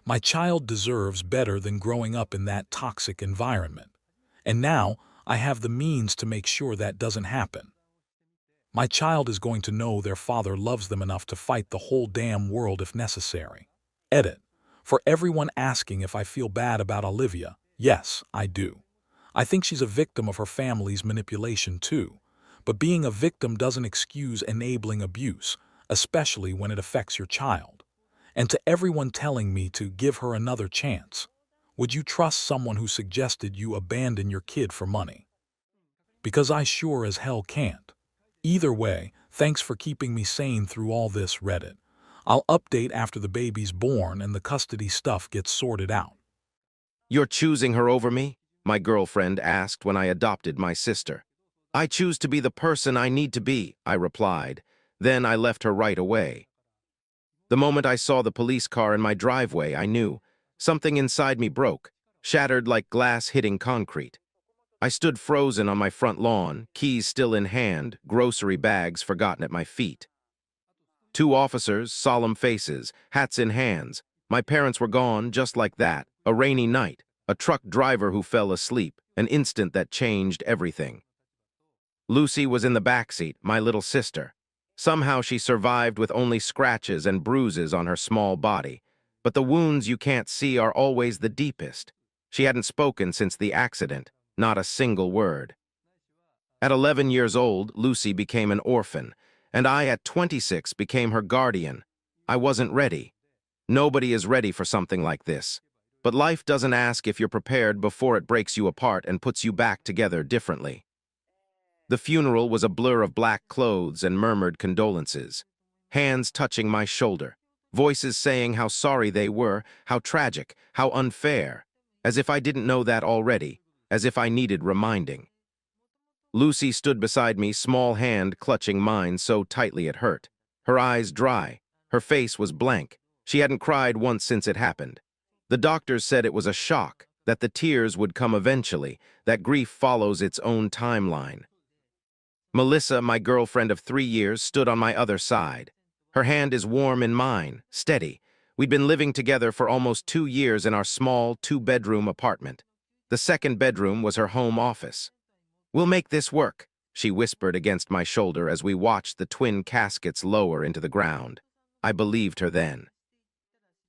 My child deserves better than growing up in that toxic environment. And now, I have the means to make sure that doesn't happen. My child is going to know their father loves them enough to fight the whole damn world if necessary. Edit. For everyone asking if I feel bad about Olivia, yes, I do. I think she's a victim of her family's manipulation too. But being a victim doesn't excuse enabling abuse, especially when it affects your child. And to everyone telling me to give her another chance, would you trust someone who suggested you abandon your kid for money? Because I sure as hell can't. Either way, thanks for keeping me sane through all this, Reddit. I'll update after the baby's born and the custody stuff gets sorted out. You're choosing her over me? My girlfriend asked when I adopted my sister. I choose to be the person I need to be, I replied. Then I left her right away. The moment I saw the police car in my driveway, I knew. Something inside me broke, shattered like glass hitting concrete. I stood frozen on my front lawn, keys still in hand, grocery bags forgotten at my feet. 2 officers, solemn faces, hats in hands. My parents were gone just like that. A rainy night, a truck driver who fell asleep, an instant that changed everything. Lucy was in the backseat, my little sister. Somehow she survived with only scratches and bruises on her small body. But the wounds you can't see are always the deepest. She hadn't spoken since the accident, not a single word. At 11 years old, Lucy became an orphan, and I, at 26, became her guardian. I wasn't ready. Nobody is ready for something like this. But life doesn't ask if you're prepared before it breaks you apart and puts you back together differently. The funeral was a blur of black clothes and murmured condolences. Hands touching my shoulder. Voices saying how sorry they were, how tragic, how unfair. As if I didn't know that already. As if I needed reminding. Lucy stood beside me, small hand clutching mine so tightly it hurt. Her eyes dry. Her face was blank. She hadn't cried once since it happened. The doctors said it was a shock, that the tears would come eventually, that grief follows its own timeline. Melissa, my girlfriend of 3 years, stood on my other side. Her hand is warm in mine, steady. We'd been living together for almost 2 years in our small 2-bedroom apartment. The second bedroom was her home office. "We'll make this work," she whispered against my shoulder as we watched the twin caskets lower into the ground. I believed her then.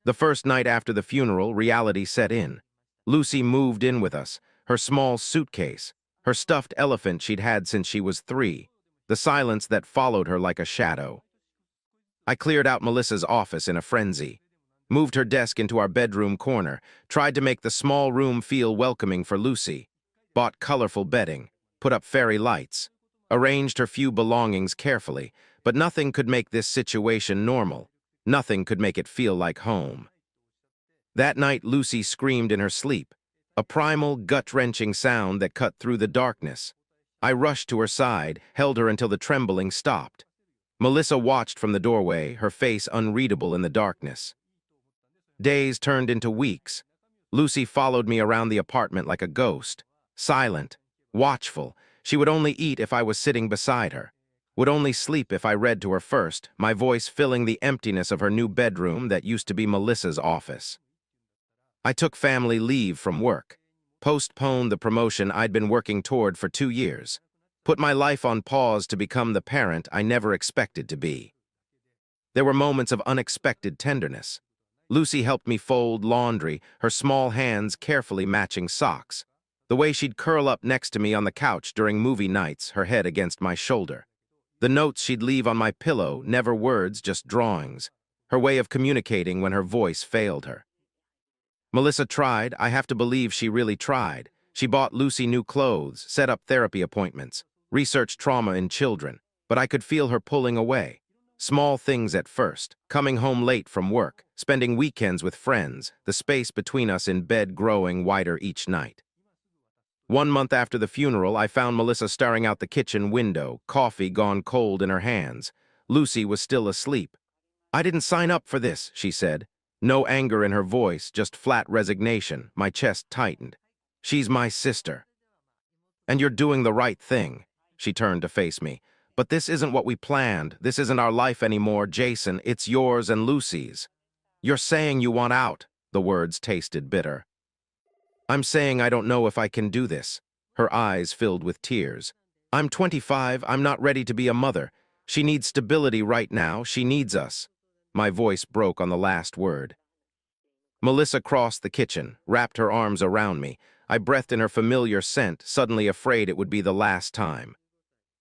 The first night after the funeral, reality set in. Lucy moved in with us, her small suitcase, her stuffed elephant she'd had since she was 3, the silence that followed her like a shadow. I cleared out Melissa's office in a frenzy, moved her desk into our bedroom corner, tried to make the small room feel welcoming for Lucy, bought colorful bedding, put up fairy lights, arranged her few belongings carefully, but nothing could make this situation normal. Nothing could make it feel like home. That night, Lucy screamed in her sleep, a primal, gut-wrenching sound that cut through the darkness. I rushed to her side, held her until the trembling stopped. Melissa watched from the doorway, her face unreadable in the darkness. Days turned into weeks. Lucy followed me around the apartment like a ghost, silent, watchful. She would only eat if I was sitting beside her, would only sleep if I read to her first, my voice filling the emptiness of her new bedroom that used to be Melissa's office. I took family leave from work, postponed the promotion I'd been working toward for 2 years, put my life on pause to become the parent I never expected to be. There were moments of unexpected tenderness. Lucy helped me fold laundry, her small hands carefully matching socks. The way she'd curl up next to me on the couch during movie nights, her head against my shoulder. The notes she'd leave on my pillow, never words, just drawings. Her way of communicating when her voice failed her. Melissa tried. I have to believe she really tried. She bought Lucy new clothes, set up therapy appointments, researched trauma in children, but I could feel her pulling away. Small things at first, coming home late from work, spending weekends with friends, the space between us in bed growing wider each night. 1 month after the funeral, I found Melissa staring out the kitchen window, coffee gone cold in her hands. Lucy was still asleep. "I didn't sign up for this," she said. No anger in her voice, just flat resignation. My chest tightened. "She's my sister. And you're doing the right thing." She turned to face me. "But this isn't what we planned. This isn't our life anymore, Jason. It's yours and Lucy's." "You're saying you want out." The words tasted bitter. "I'm saying I don't know if I can do this." Her eyes filled with tears. "I'm 25. I'm not ready to be a mother. She needs stability right now. She needs us." My voice broke on the last word. Melissa crossed the kitchen, wrapped her arms around me. I breathed in her familiar scent, suddenly afraid it would be the last time.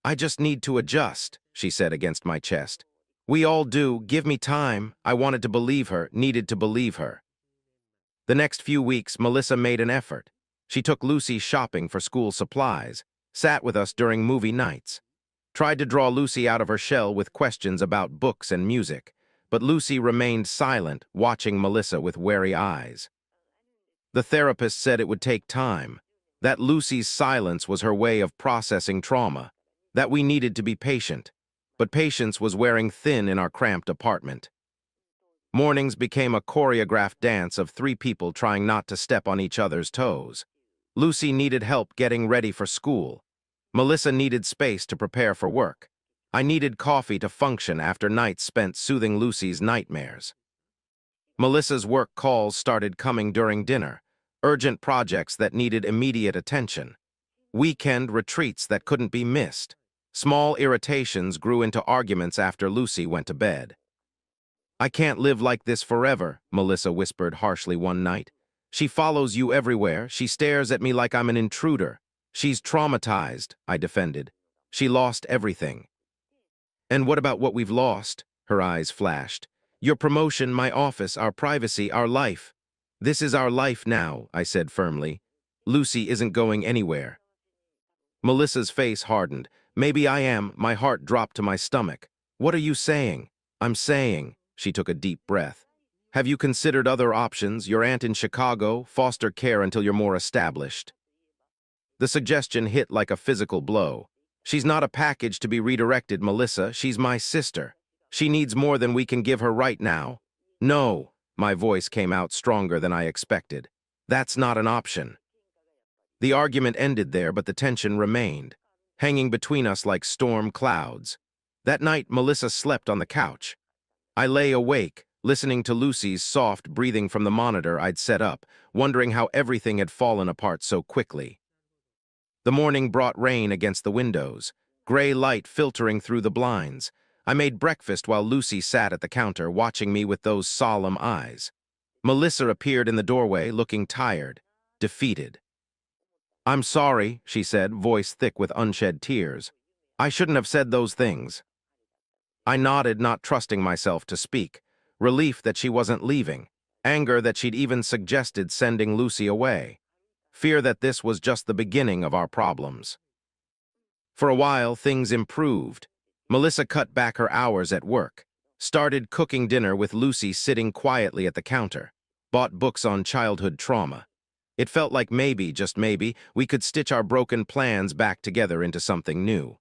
"I just need to adjust," she said against my chest. "We all do. Give me time." I wanted to believe her, needed to believe her. The next few weeks, Melissa made an effort. She took Lucy shopping for school supplies, sat with us during movie nights, tried to draw Lucy out of her shell with questions about books and music, but Lucy remained silent, watching Melissa with wary eyes. The therapist said it would take time, that Lucy's silence was her way of processing trauma, that we needed to be patient, but patience was wearing thin in our cramped apartment. Mornings became a choreographed dance of 3 people trying not to step on each other's toes. Lucy needed help getting ready for school. Melissa needed space to prepare for work. I needed coffee to function after nights spent soothing Lucy's nightmares. Melissa's work calls started coming during dinner, urgent projects that needed immediate attention, weekend retreats that couldn't be missed. Small irritations grew into arguments after Lucy went to bed. "I can't live like this forever," Melissa whispered harshly one night. "She follows you everywhere. She stares at me like I'm an intruder. She's traumatized," I defended. "She lost everything." "And what about what we've lost?" Her eyes flashed. "Your promotion, my office, our privacy, our life." "This is our life now," I said firmly. "Lucy isn't going anywhere." Melissa's face hardened. "Maybe I am." My heart dropped to my stomach. "What are you saying?" "I'm saying," she took a deep breath, "have you considered other options, your aunt in Chicago, foster care until you're more established?" The suggestion hit like a physical blow. She's not a package to be redirected, Melissa. She's my sister. She needs more than we can give her right now. No, my voice came out stronger than I expected. That's not an option. The argument ended there, but the tension remained, hanging between us like storm clouds. That night, Melissa slept on the couch. I lay awake, listening to Lucy's soft breathing from the monitor I'd set up, wondering how everything had fallen apart so quickly. The morning brought rain against the windows, gray light filtering through the blinds. I made breakfast while Lucy sat at the counter, watching me with those solemn eyes. Melissa appeared in the doorway, looking tired, defeated. "I'm sorry," she said, voice thick with unshed tears. "I shouldn't have said those things." I nodded, not trusting myself to speak. Relief that she wasn't leaving. Anger that she'd even suggested sending Lucy away. Fear that this was just the beginning of our problems. For a while, things improved. Melissa cut back her hours at work, started cooking dinner with Lucy sitting quietly at the counter, bought books on childhood trauma. It felt like maybe, just maybe, we could stitch our broken plans back together into something new.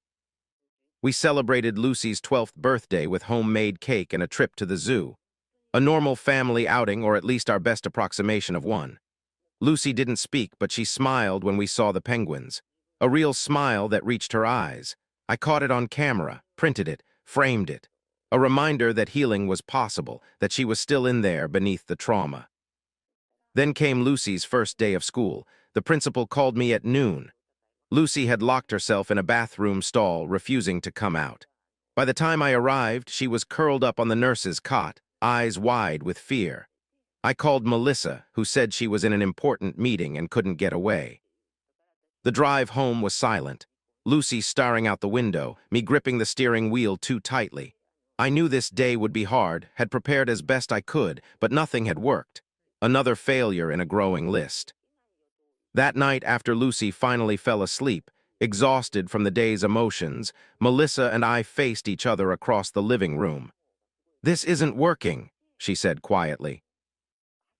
We celebrated Lucy's 12th birthday with homemade cake and a trip to the zoo. A normal family outing, or at least our best approximation of one. Lucy didn't speak, but she smiled when we saw the penguins. A real smile that reached her eyes. I caught it on camera, printed it, framed it. A reminder that healing was possible, that she was still in there beneath the trauma. Then came Lucy's first day of school. The principal called me at noon. Lucy had locked herself in a bathroom stall, refusing to come out. By the time I arrived, she was curled up on the nurse's cot, eyes wide with fear. I called Melissa, who said she was in an important meeting and couldn't get away. The drive home was silent. Lucy staring out the window, me gripping the steering wheel too tightly. I knew this day would be hard, had prepared as best I could, but nothing had worked. Another failure in a growing list. That night, after Lucy finally fell asleep, exhausted from the day's emotions, Melissa and I faced each other across the living room. "This isn't working," she said quietly.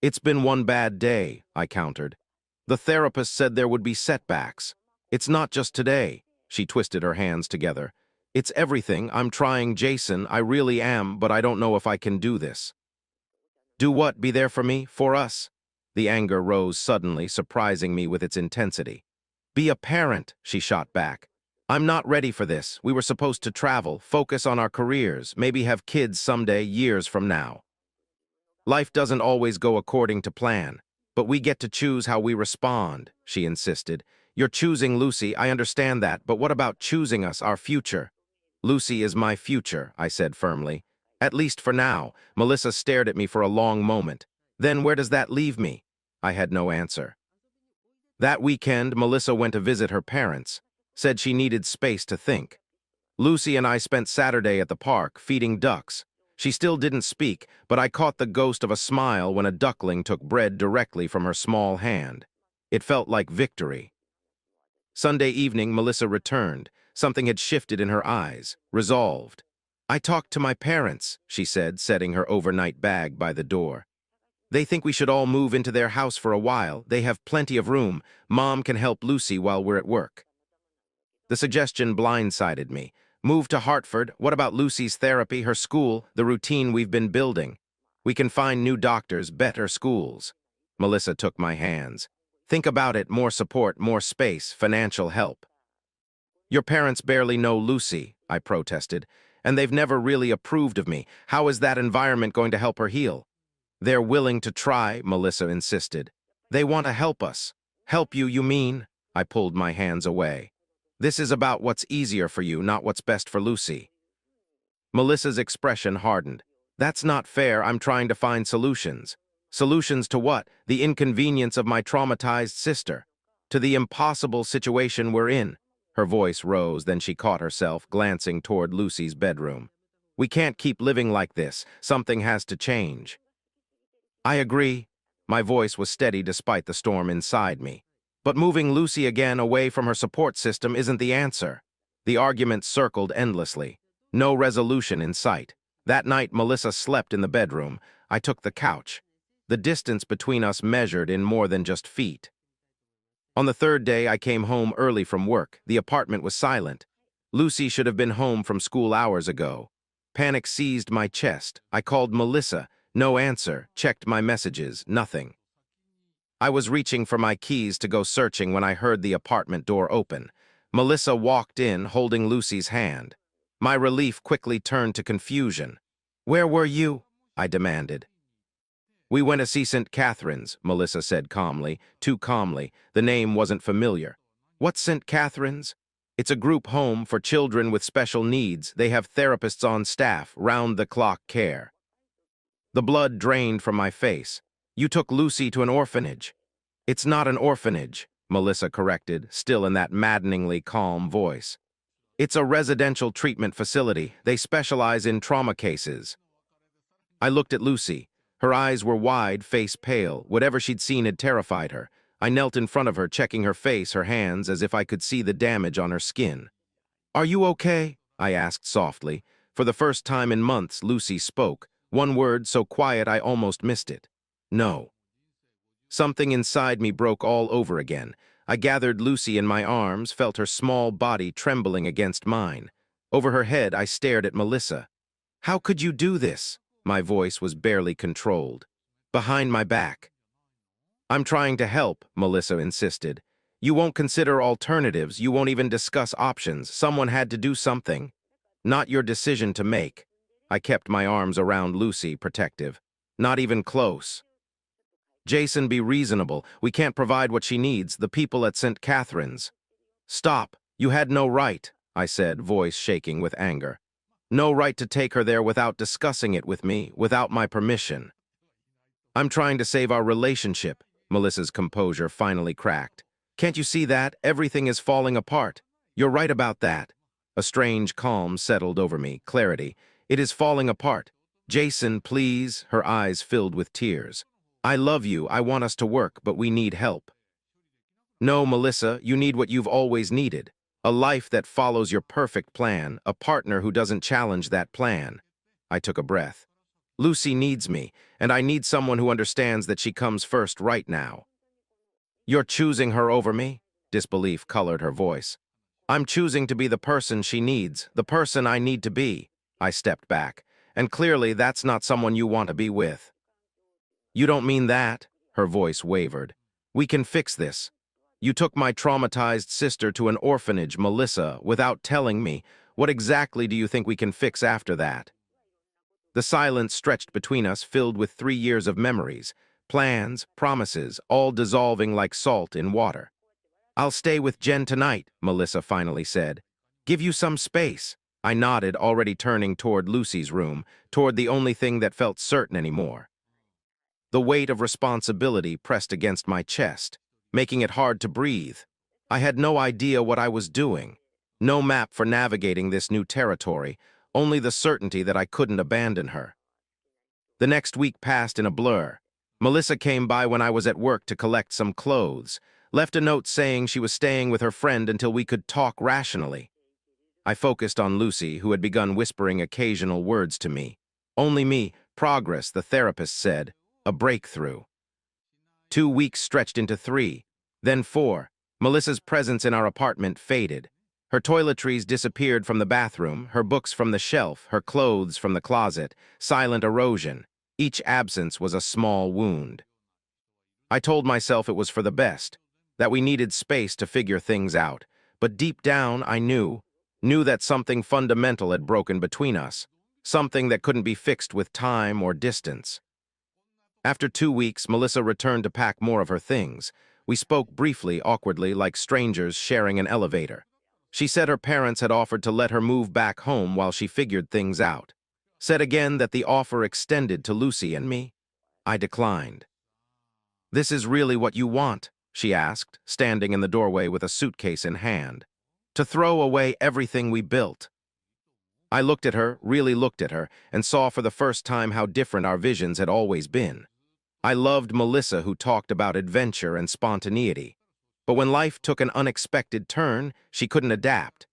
"It's been one bad day," I countered. "The therapist said there would be setbacks. It's not just today." She twisted her hands together. "It's everything. I'm trying, Jason. I really am, but I don't know if I can do this." "Do what? Be there for me? For us?" The anger rose suddenly, surprising me with its intensity. "Be a parent," she shot back. "I'm not ready for this. We were supposed to travel, focus on our careers, maybe have kids someday, years from now. Life doesn't always go according to plan, but we get to choose how we respond," she insisted. "You're choosing Lucy, I understand that, but what about choosing us, our future?" "Lucy is my future," I said firmly. "At least for now." Melissa stared at me for a long moment. "Then where does that leave me?" I had no answer. That weekend, Melissa went to visit her parents, said she needed space to think. Lucy and I spent Saturday at the park, feeding ducks. She still didn't speak, but I caught the ghost of a smile when a duckling took bread directly from her small hand. It felt like victory. Sunday evening, Melissa returned. Something had shifted in her eyes, resolved. "I talked to my parents," she said, setting her overnight bag by the door. "They think we should all move into their house for a while. They have plenty of room. Mom can help Lucy while we're at work." The suggestion blindsided me. Move to Hartford? What about Lucy's therapy, her school, the routine we've been building? We can find new doctors, better schools. Melissa took my hands. Think about it, more support, more space, financial help. "Your parents barely know Lucy," I protested, "and they've never really approved of me. How is that environment going to help her heal?" "They're willing to try," Melissa insisted. "They want to help us." "Help you, you mean?" I pulled my hands away. "This is about what's easier for you, not what's best for Lucy." Melissa's expression hardened. "That's not fair. I'm trying to find solutions." "Solutions to what? The inconvenience of my traumatized sister. To the impossible situation we're in." Her voice rose, then she caught herself, glancing toward Lucy's bedroom. "We can't keep living like this. Something has to change." "I agree." My voice was steady despite the storm inside me. "But moving Lucy again away from her support system isn't the answer." The argument circled endlessly. No resolution in sight. That night, Melissa slept in the bedroom. I took the couch. The distance between us measured in more than just feet. On the third day, I came home early from work. The apartment was silent. Lucy should have been home from school hours ago. Panic seized my chest. I called Melissa. No answer. Checked my messages. Nothing. I was reaching for my keys to go searching when I heard the apartment door open. Melissa walked in, holding Lucy's hand. My relief quickly turned to confusion. "Where were you?" I demanded. "We went to see St. Catherine's," Melissa said calmly, too calmly. The name wasn't familiar. "What's St. Catherine's?" "It's a group home for children with special needs. They have therapists on staff, round-the-clock care." The blood drained from my face. "You took Lucy to an orphanage." "It's not an orphanage," Melissa corrected, still in that maddeningly calm voice. "It's a residential treatment facility. They specialize in trauma cases." I looked at Lucy. Her eyes were wide, face pale. Whatever she'd seen had terrified her. I knelt in front of her, checking her face, her hands, as if I could see the damage on her skin. "Are you okay?" I asked softly. For the first time in months, Lucy spoke. One word so quiet I almost missed it. "No." Something inside me broke all over again. I gathered Lucy in my arms, felt her small body trembling against mine. Over her head, I stared at Melissa. "How could you do this?" My voice was barely controlled. "Behind my back." "I'm trying to help," Melissa insisted. "You won't consider alternatives. You won't even discuss options. Someone had to do something. Not your decision to make." I kept my arms around Lucy, protective. "Not even close." "Jason, be reasonable. We can't provide what she needs. The people at St. Catherine's." "Stop. You had no right," I said, voice shaking with anger. "No right to take her there without discussing it with me, without my permission." "I'm trying to save our relationship," Melissa's composure finally cracked. "Can't you see that? Everything is falling apart. You're right about that." A strange calm settled over me, clarity. "It is falling apart. Jason, please," her eyes filled with tears. "I love you, I want us to work, but we need help." "No, Melissa, you need what you've always needed. A life that follows your perfect plan, a partner who doesn't challenge that plan." I took a breath. "Lucy needs me, and I need someone who understands that she comes first right now." "You're choosing her over me?" Disbelief colored her voice. "I'm choosing to be the person she needs, the person I need to be." I stepped back. "And clearly that's not someone you want to be with." "You don't mean that?" Her voice wavered. "We can fix this. You took my traumatized sister to an orphanage, Melissa, without telling me. What exactly do you think we can fix after that?" The silence stretched between us, filled with 3 years of memories, plans, promises, all dissolving like salt in water. "I'll stay with Jen tonight," Melissa finally said. "Give you some space." I nodded, already turning toward Lucy's room, toward the only thing that felt certain anymore. The weight of responsibility pressed against my chest, making it hard to breathe. I had no idea what I was doing. No map for navigating this new territory, only the certainty that I couldn't abandon her. The next week passed in a blur. Melissa came by when I was at work to collect some clothes, left a note saying she was staying with her friend until we could talk rationally. I focused on Lucy, who had begun whispering occasional words to me. "Only me, progress," the therapist said, "a breakthrough." 2 weeks stretched into 3, then 4. Melissa's presence in our apartment faded. Her toiletries disappeared from the bathroom, her books from the shelf, her clothes from the closet, silent erosion. Each absence was a small wound. I told myself it was for the best, that we needed space to figure things out, but deep down I knew that something fundamental had broken between us, something that couldn't be fixed with time or distance. After 2 weeks, Melissa returned to pack more of her things. We spoke briefly, awkwardly, like strangers sharing an elevator. She said her parents had offered to let her move back home while she figured things out. Said again that the offer extended to Lucy and me. I declined. "This is really what you want?" she asked, standing in the doorway with a suitcase in hand. "To throw away everything we built?" I looked at her, really looked at her, and saw for the first time how different our visions had always been. I loved Melissa, who talked about adventure and spontaneity. But when life took an unexpected turn, she couldn't adapt.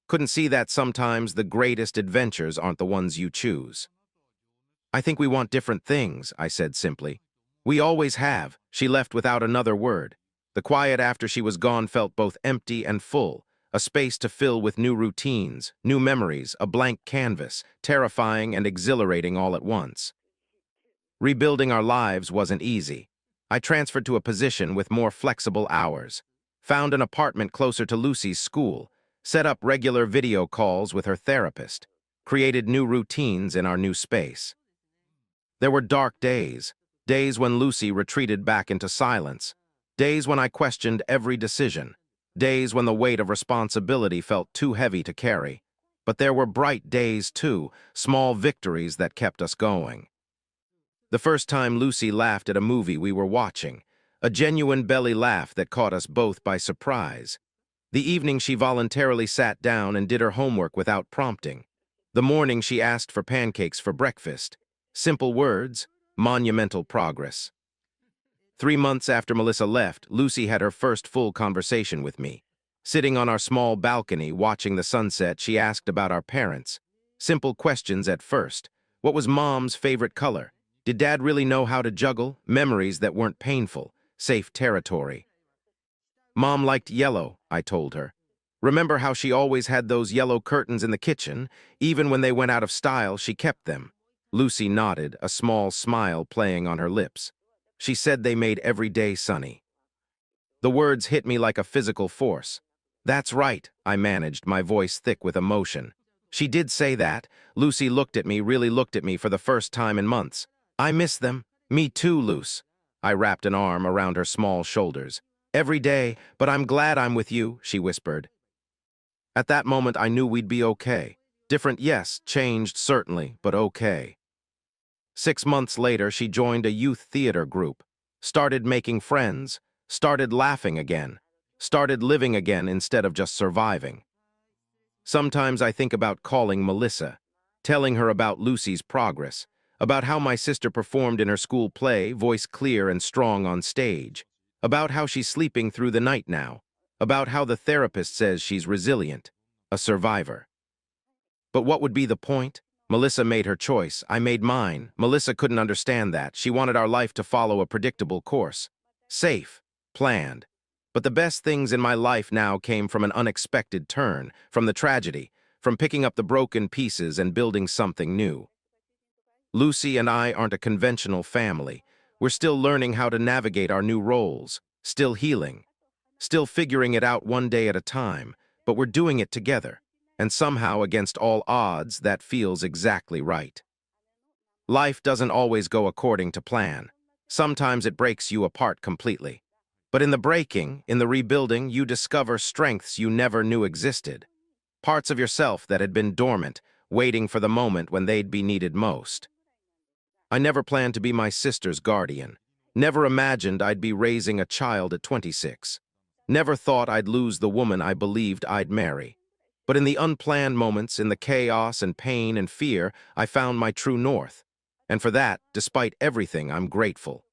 Couldn't see that sometimes the greatest adventures aren't the ones you choose. "I think we want different things," I said simply. "We always have." She left without another word. The quiet after she was gone felt both empty and full, a space to fill with new routines, new memories, a blank canvas, terrifying and exhilarating all at once. Rebuilding our lives wasn't easy. I transferred to a position with more flexible hours, found an apartment closer to Lucy's school, set up regular video calls with her therapist, created new routines in our new space. There were dark days, days when Lucy retreated back into silence, days when I questioned every decision, days when the weight of responsibility felt too heavy to carry. But there were bright days too, small victories that kept us going. The first time Lucy laughed at a movie we were watching, a genuine belly laugh that caught us both by surprise. The evening she voluntarily sat down and did her homework without prompting. The morning she asked for pancakes for breakfast. Simple words, monumental progress. 3 months after Melissa left, Lucy had her first full conversation with me. Sitting on our small balcony watching the sunset, she asked about our parents. Simple questions at first. What was Mom's favorite color? Did Dad really know how to juggle? Memories that weren't painful, safe territory. Mom liked yellow, I told her. Remember how she always had those yellow curtains in the kitchen? Even when they went out of style, she kept them. Lucy nodded, a small smile playing on her lips. She said they made every day sunny. The words hit me like a physical force. That's right, I managed, my voice thick with emotion. She did say that. Lucy looked at me, really looked at me for the first time in months. I miss them. Me too, Luce. I wrapped an arm around her small shoulders. Every day, but I'm glad I'm with you, she whispered. At that moment, I knew we'd be okay. Different, yes, changed, certainly, but okay. 6 months later, she joined a youth theater group, started making friends, started laughing again, started living again instead of just surviving. Sometimes I think about calling Melissa, telling her about Lucy's progress, about how my sister performed in her school play, voice clear and strong on stage, about how she's sleeping through the night now, about how the therapist says she's resilient, a survivor. But what would be the point? Melissa made her choice. I made mine. Melissa couldn't understand that. She wanted our life to follow a predictable course. Safe. Planned. But the best things in my life now came from an unexpected turn, from the tragedy, from picking up the broken pieces and building something new. Lucy and I aren't a conventional family. We're still learning how to navigate our new roles, still healing, still figuring it out one day at a time, but we're doing it together. And somehow, against all odds, that feels exactly right. Life doesn't always go according to plan. Sometimes it breaks you apart completely. But in the breaking, in the rebuilding, you discover strengths you never knew existed. Parts of yourself that had been dormant, waiting for the moment when they'd be needed most. I never planned to be my sister's guardian. Never imagined I'd be raising a child at 26. Never thought I'd lose the woman I believed I'd marry. But in the unplanned moments, in the chaos and pain and fear, I found my true north. And for that, despite everything, I'm grateful.